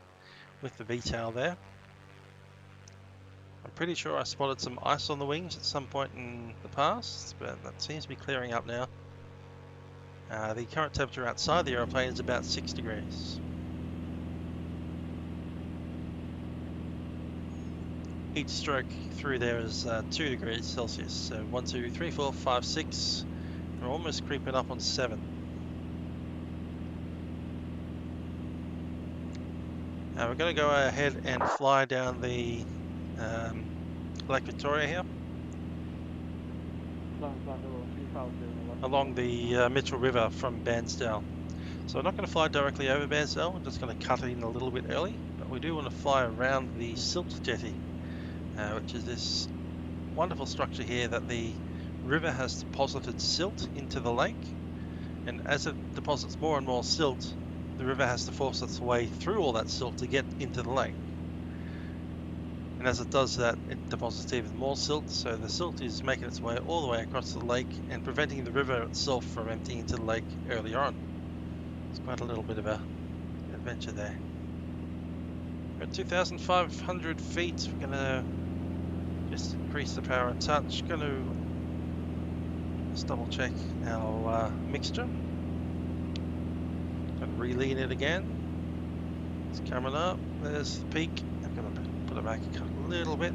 with the V-tail there. I'm pretty sure I spotted some ice on the wings at some point in the past, but that seems to be clearing up now. The current temperature outside the aeroplane is about 6 degrees. Each stroke through there is 2 degrees Celsius, so 1, 2, 3, 4, 5, 6. We're almost creeping up on 7. Now we're going to go ahead and fly down the Lake Victoria here, along the Mitchell River from Bairnsdale. So we're not going to fly directly over Bairnsdale, we're just going to cut it in a little bit early, but we do want to fly around the silt jetty. Which is this wonderful structure here that the river has deposited silt into the lake, and as it deposits more and more silt, the river has to force its way through all that silt to get into the lake. And as it does that, it deposits even more silt, so the silt is making its way all the way across the lake and preventing the river itself from emptying into the lake earlier on. It's quite a little bit of an adventure there. We're at 2,500 feet. We're going to just increase the power a touch. Going to just double check our mixture. Going to re-lean it again. It's coming up. There's the peak. I'm going to put it back a little bit.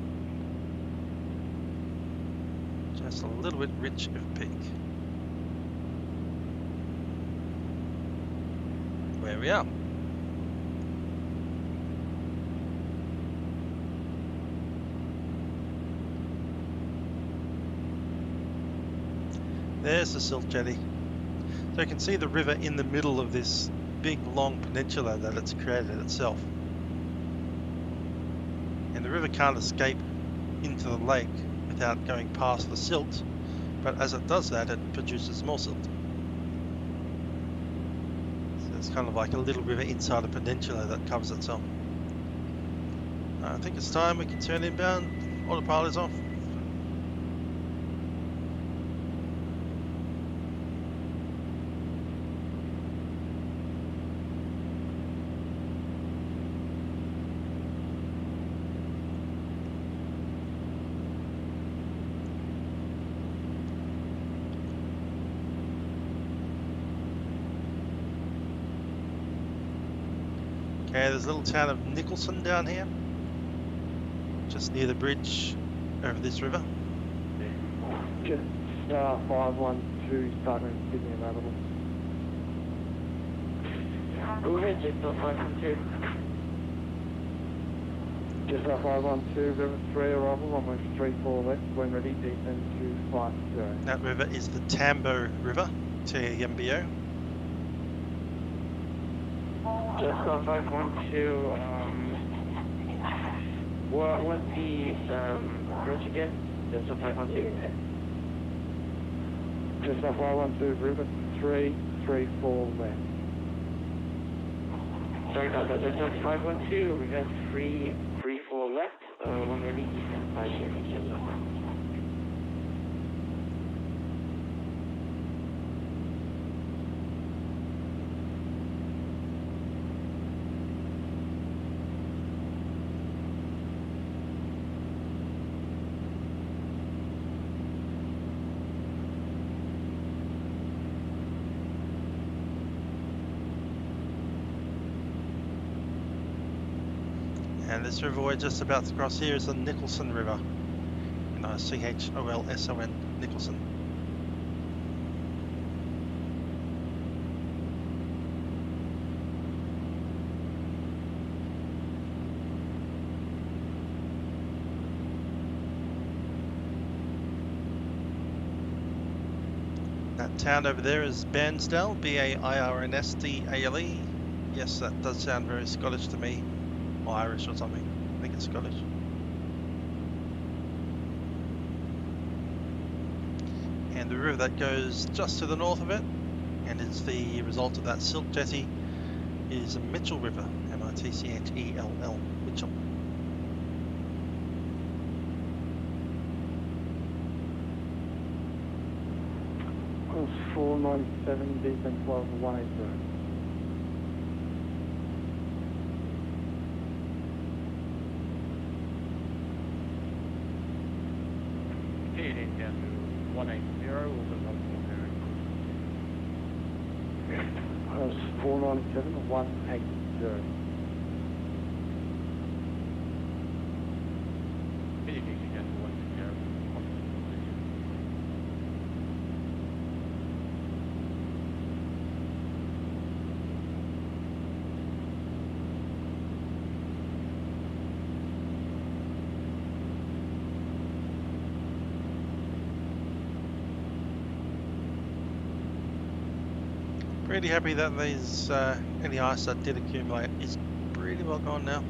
Just a little bit rich of peak. where we are. There's the silt jetty. So you can see the river in the middle of this big long peninsula that it's created itself. And the river can't escape into the lake without going past the silt, but as it does that, it produces more silt. So it's kind of like a little river inside a peninsula that covers itself. I think it's time we can turn inbound. Autopilot is off. Okay, there's a little town of Nicholson down here, just near the bridge over this river. Just 512 starting Sydney available. Overhead Jetstar 512. Just 512, River 3 arrival, runway 34 left, when ready, descend to 50. That river is the Tambo River, TMBO. Jetstar 512, what's the approach again? Jetstar 512. Just 512, River 334 left. Sorry about that, Jetstar 512, we got 334 left, when ready, descend 50, Jetstar. And this river we're just about to cross here is the Nicholson River. CHOLSON, Nicholson. That town over there is Bairnsdale, B-A-I-R-N-S-D-A-L-E. Yes, that does sound very Scottish to me. Or Irish or something. I think it's Scottish. And the river that goes just to the north of it, and is the result of that silt jetty, is Mitchell River, M-I-T-C-H-E-L-L, Mitchell. Course 497, descend 12 180. Down to 180 or 140. Course 497, 180. Down to 160. Pretty happy that these any ice that did accumulate is pretty well gone now.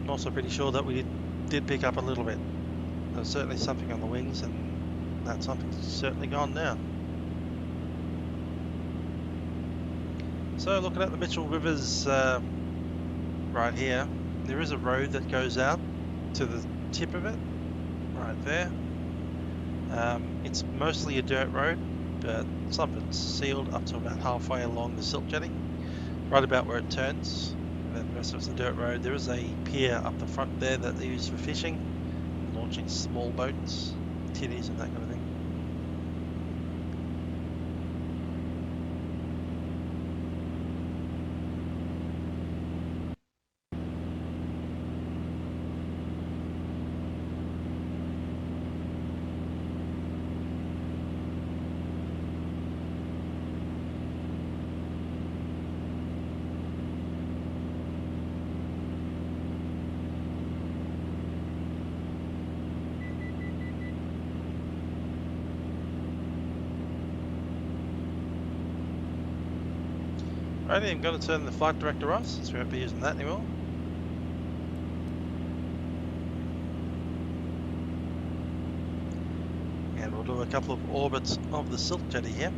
I'm also pretty sure that we did pick up a little bit. There's certainly something on the wings, and that something's certainly gone now. So looking at the Mitchell Rivers right here, there is a road that goes out to the tip of it, right there. It's mostly a dirt road, but some of it's sealed up to about halfway along the silt jetty, right about where it turns, and then the rest of it's a dirt road. There is a pier up the front there that they use for fishing, launching small boats, tinnies and that kind of thing. Alrighty, I'm going to turn the flight director off since we won't be using that anymore. And we'll do a couple of orbits of the silk jetty here.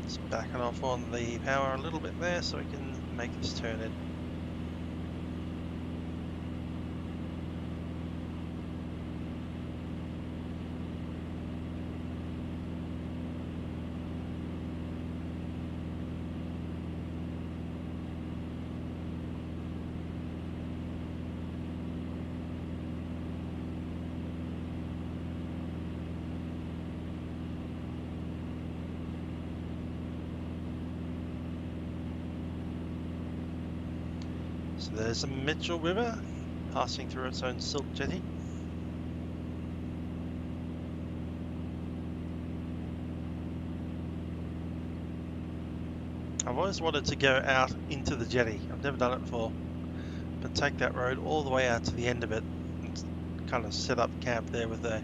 Just backing off on the power a little bit there so we can make this turn in. So there's the Mitchell River passing through its own silk jetty. I've always wanted to go out into the jetty. I've never done it before, but take that road all the way out to the end of it and kind of set up camp there with a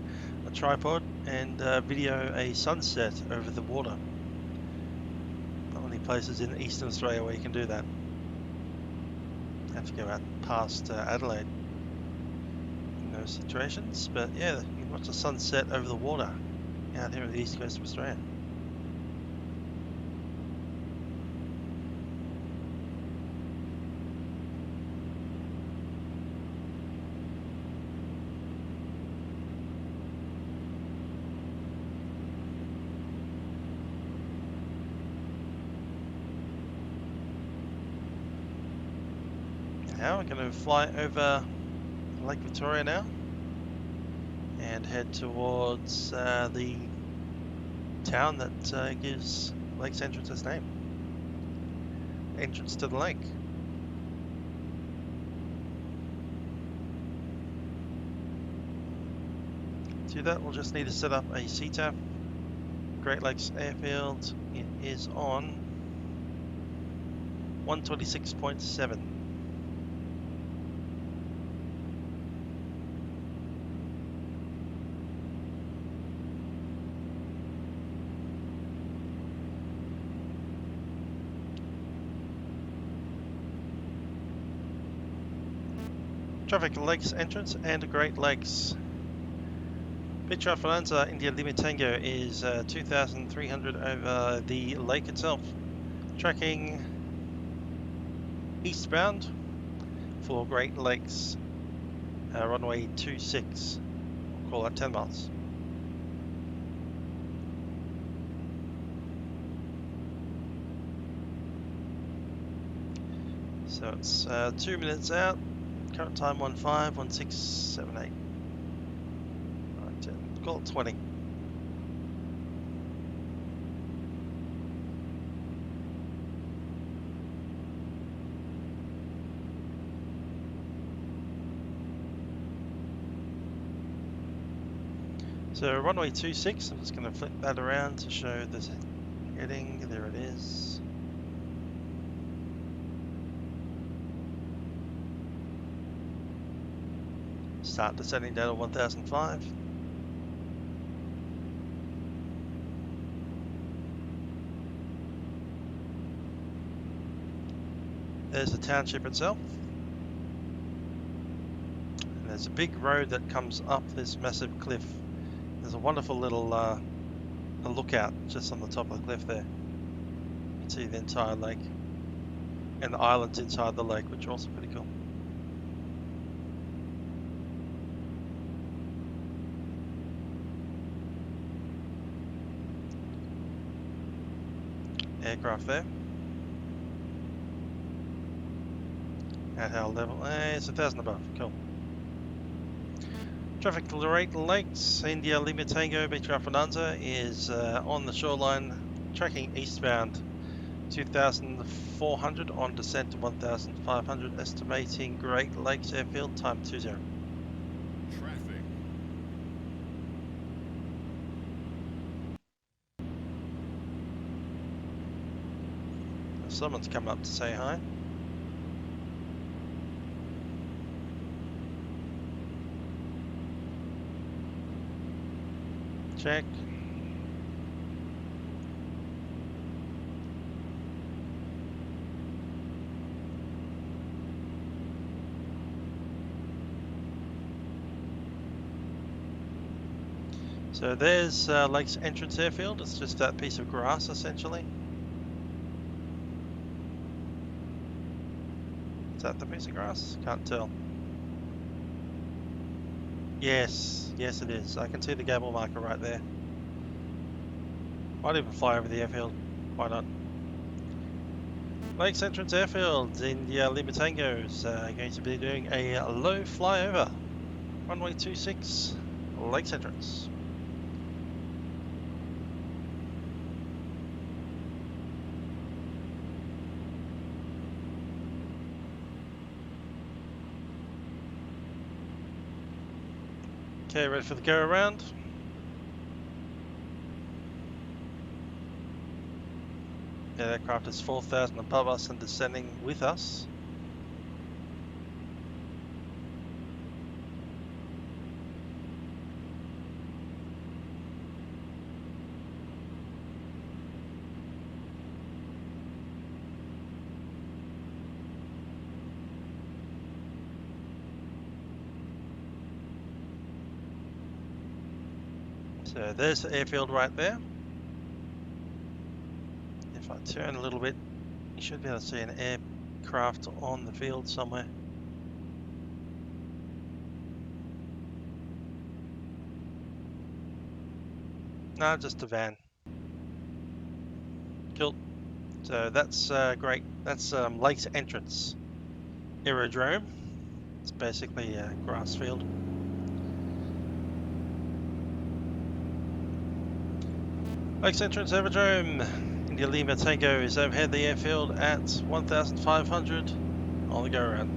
tripod and video a sunset over the water. Not many places in Eastern Australia where you can do that. Have to go out past Adelaide in those situations, but yeah, you can watch the sunset over the water out here on the east coast of Australia. Now we're going to fly over Lake Victoria now and head towards the town that gives Lake's entrance its name. Entrance to the lake. To do that, we'll just need to set up a CTAP. Great Lakes Airfield, it is on 126.7. Traffic Lakes entrance and Great Lakes. Beechcraft Bonanza India Lima Tango is 2,300 over the lake itself. Tracking eastbound for Great Lakes, runway 26. We'll call that 10 miles. So it's 2 minutes out. Current time 15.1678. Right, call it 20. So runway 26, I'm just going to flip that around to show the heading. There it is. Start descending down to 1005. There's the township itself. And there's a big road that comes up this massive cliff. There's a wonderful little a lookout just on the top of the cliff there. You can see the entire lake and the islands inside the lake, which are also pretty cool. aircraft there. At our level, it's 1,000 above, cool. Traffic rate Lakes, India Lima Tango, Beechcraft Bonanza is on the shoreline, tracking eastbound 2,400 on descent to 1,500, estimating Great Lakes Airfield, time 20. Traffic. Someone's come up to say hi. Check. So there's Lakes Entrance Airfield. It's just that piece of grass essentially. Is that the piece of grass? Can't tell. Yes, yes it is. I can see the gable marker right there. Might even fly over the airfield. Why not? Lakes Entrance Airfield, India Lima Tango is going to be doing a low flyover. Runway 26, Lakes Entrance. Okay, ready for the go around. The aircraft is 4,000 above us and descending with us. So there's the airfield right there. If I turn a little bit, you should be able to see an aircraft on the field somewhere. No, just a van. Cool. So that's great. That's Lakes Entrance Aerodrome. It's basically a grass field. Lakes Entrance Aerodrome. India Lima Tango is overhead the airfield at 1,500 on the go around.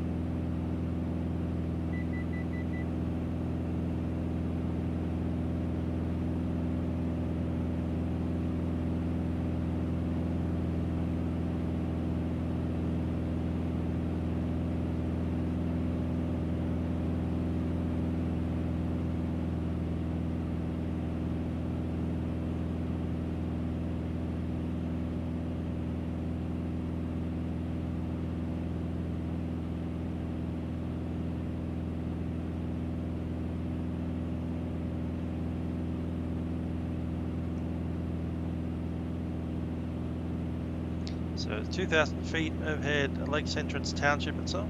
So it's 2,000 feet overhead Lakes Entrance Township itself.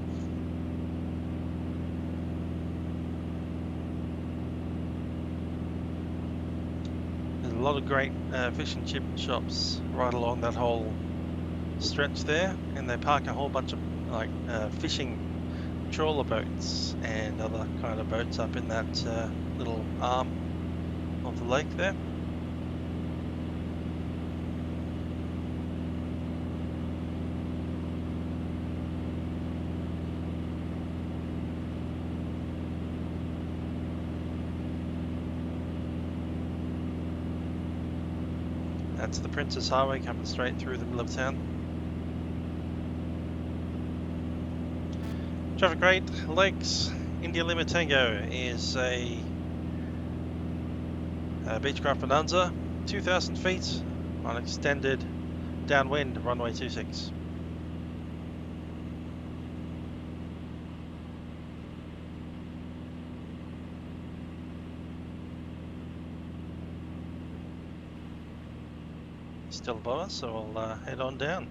There's a lot of great fish and chip shops right along that whole stretch there, and they park a whole bunch of like fishing trawler boats and other kind of boats up in that little arm of the lake there. That's the Princess Highway coming straight through the middle of town. Traffic rate, Lakes, India Lima Tango is a Beechcraft Bonanza, 2,000 feet on extended downwind runway 26. Still above us, so we'll head on down.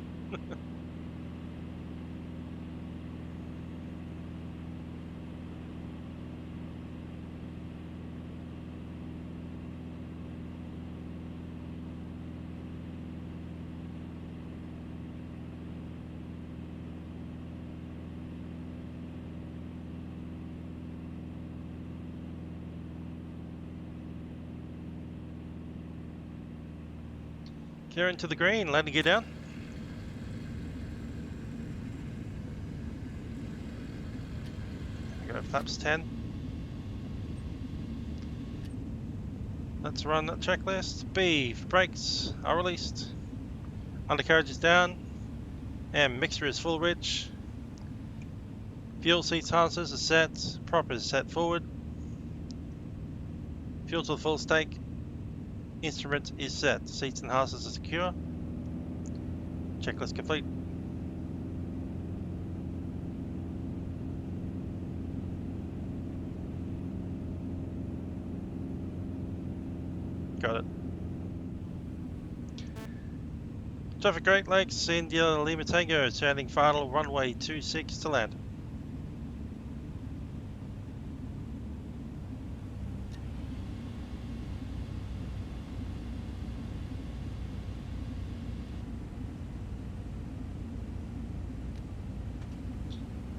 Steering to the green, landing gear down. Go flaps 10. Let's run that checklist. B for brakes are released. Undercarriage is down. M mixture is full rich. Fuel seats harnesses are set. Prop is set forward. Fuel to the full stake. Instrument is set. Seats and harnesses are secure. Checklist complete. Got it. Traffic Great Lakes, India Lima Tango, sounding final runway 26 to land.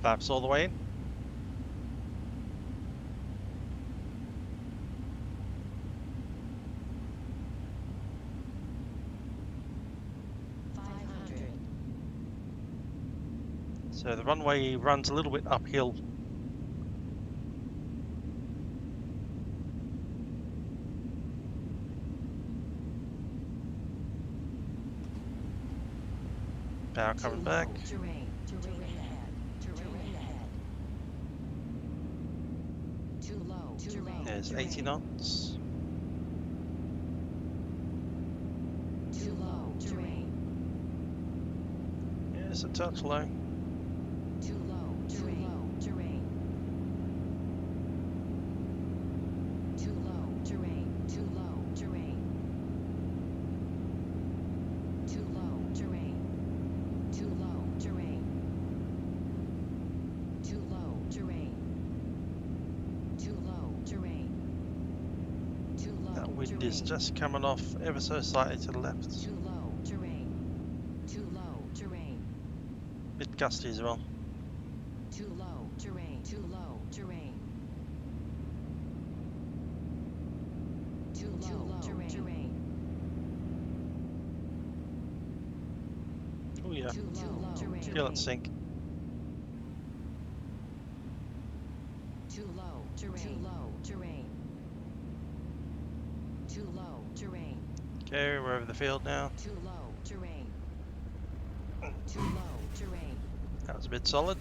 Flaps all the way in. So the runway runs a little bit uphill. Power coming back. Terrain ahead. Too low. There's 80 knots. Too low. Terrain. Yes, a touch low. Too low. Terrain. Too low. Terrain. Too low. Terrain. Too low. Terrain. Too low. Terrain. Too low. Terrain. Too low. Terrain. Too low. That wind terrain. is just coming off ever so slightly to the left. Too low. Terrain. Too low. Terrain. Bit gusty as well. Too low. Terrain. Too low. Terrain. Too low. Terrain. Oh yeah. Too low. Terrain. Feel it sink. Too low. Terrain. Too low. Terrain. Too low. Terrain. Okay, we're over the field now. Too low. Terrain. Too low. Terrain. That was a bit solid.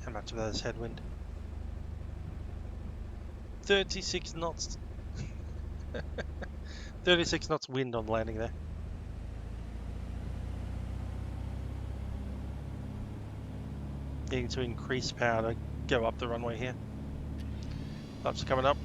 How much of that is headwind? 36 knots. 36 knots wind on landing there. Needing to increase power to go up the runway here. Flaps are coming up.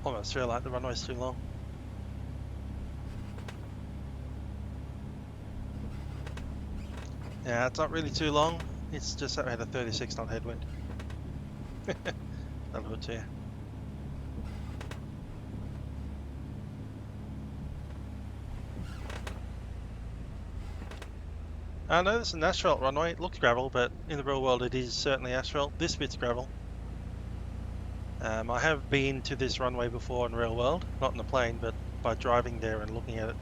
Almost feel like the runway's too long. Yeah, it's not really too long. It's just that we had a 36 knot headwind. That'll do it to you. I know this is an asphalt runway. It looks gravel, but in the real world it is certainly asphalt. This bit's gravel. I have been to this runway before in real world, not in the plane, but by driving there and looking at it.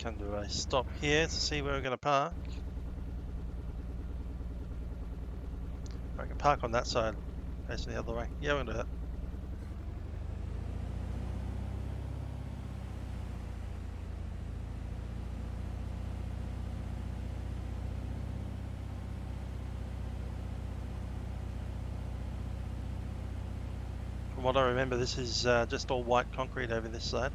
Can do a stop here to see where we're going to park. I can park on that side, facing the other way. Yeah, we're going to do that. From what I remember, this is just all white concrete over this side.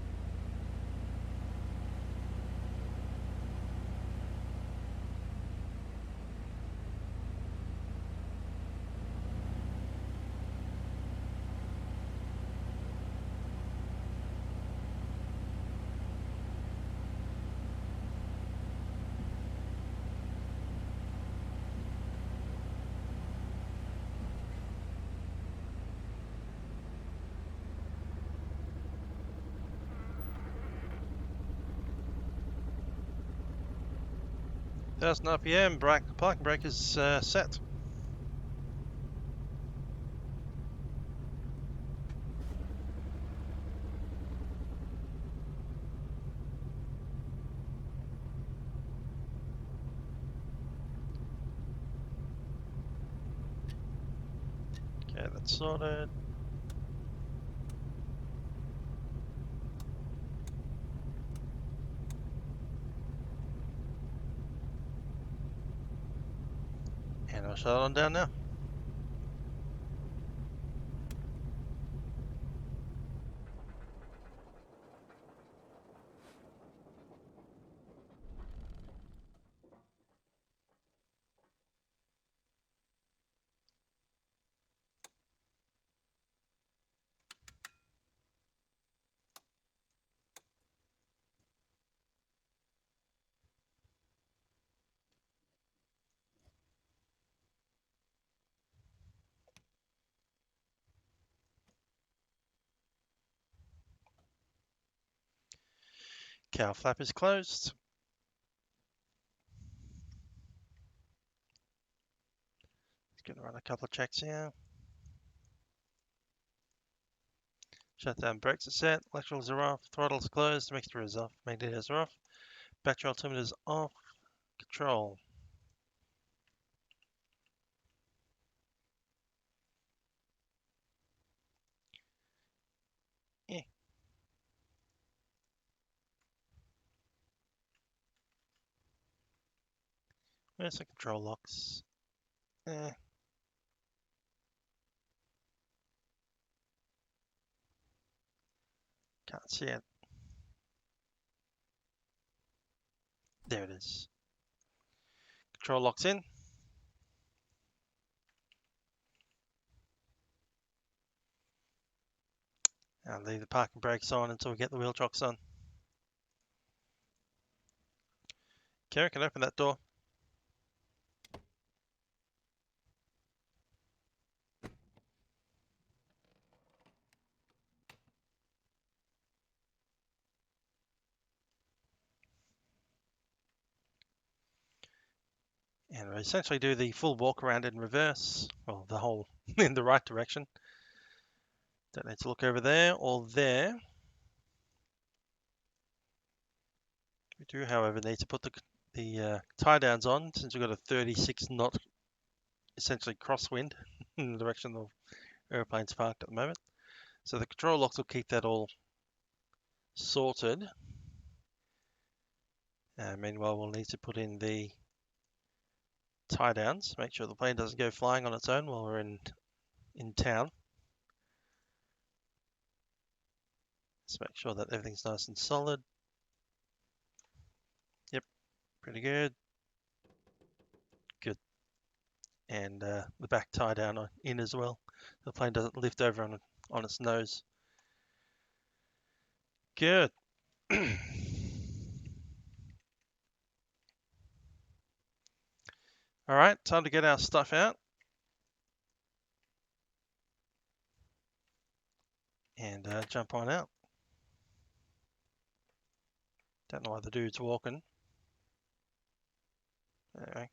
Thousand RPM, parking brake is set. Okay, that's sorted. And I'll shut it on down now. Cow flap is closed. Just going to run a couple of checks here. Shutdown brakes are set, electricals are off, throttle's closed, mixture is off, magnetors are off, battery altimeter's off, control. Yeah. Where's the control locks? Eh. Can't see it. There it is. Control locks in. And leave the parking brakes on until we get the wheel chocks on. Kara can open that door. And we essentially do the full walk around in reverse, well, the whole in the right direction. Don't need to look over there or there. We do, however, need to put the tie downs on since we've got a 36 knot essentially crosswind in the direction the airplane's parked at the moment. So the control locks will keep that all sorted. Meanwhile, we'll need to put in the tie downs, make sure the plane doesn't go flying on its own while we're in town. Let's make sure that everything's nice and solid. Yep, pretty good. Good. And the back tie down in as well. The plane doesn't lift over on its nose. Good. All right, time to get our stuff out. And jump on out. Don't know why the dude's walking. Anyway.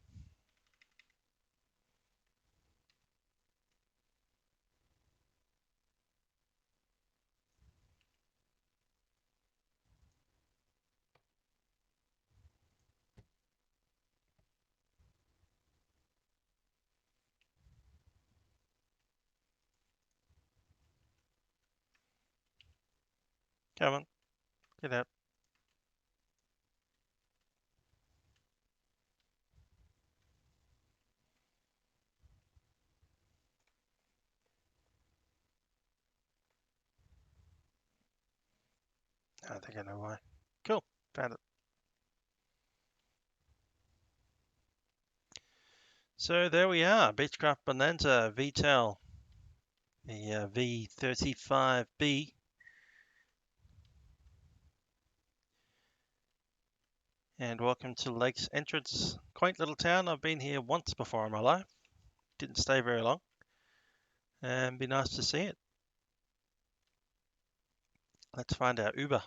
Come on, get out. I think I know why. Cool, found it. So there we are, Beechcraft Bonanza VTEL, the V35B. And welcome to Lake's entrance. Quaint little town. I've been here once before in my life. Didn't stay very long. And be nice to see it. Let's find our Uber.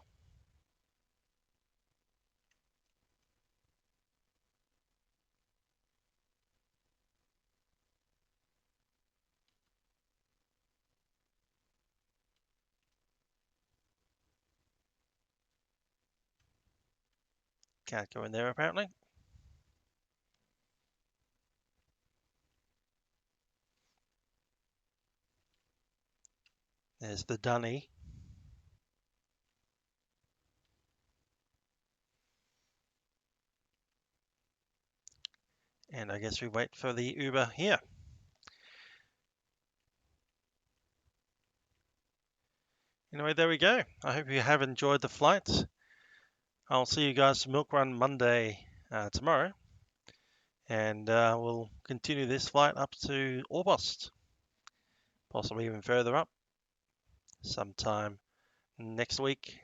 Can't go in there apparently. There's the dunny. And I guess we wait for the Uber here. Anyway, there we go. I hope you have enjoyed the flight. I'll see you guys Milk Run Monday tomorrow. And we'll continue this flight up to Orbx, possibly even further up, sometime next week.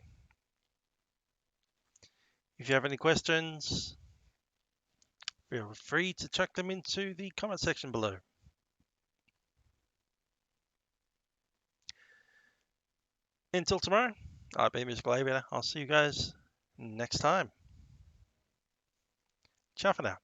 If you have any questions, feel free to chuck them into the comment section below. Until tomorrow, I've been Mr. Glavier. I'll see you guys next time. Ciao for now.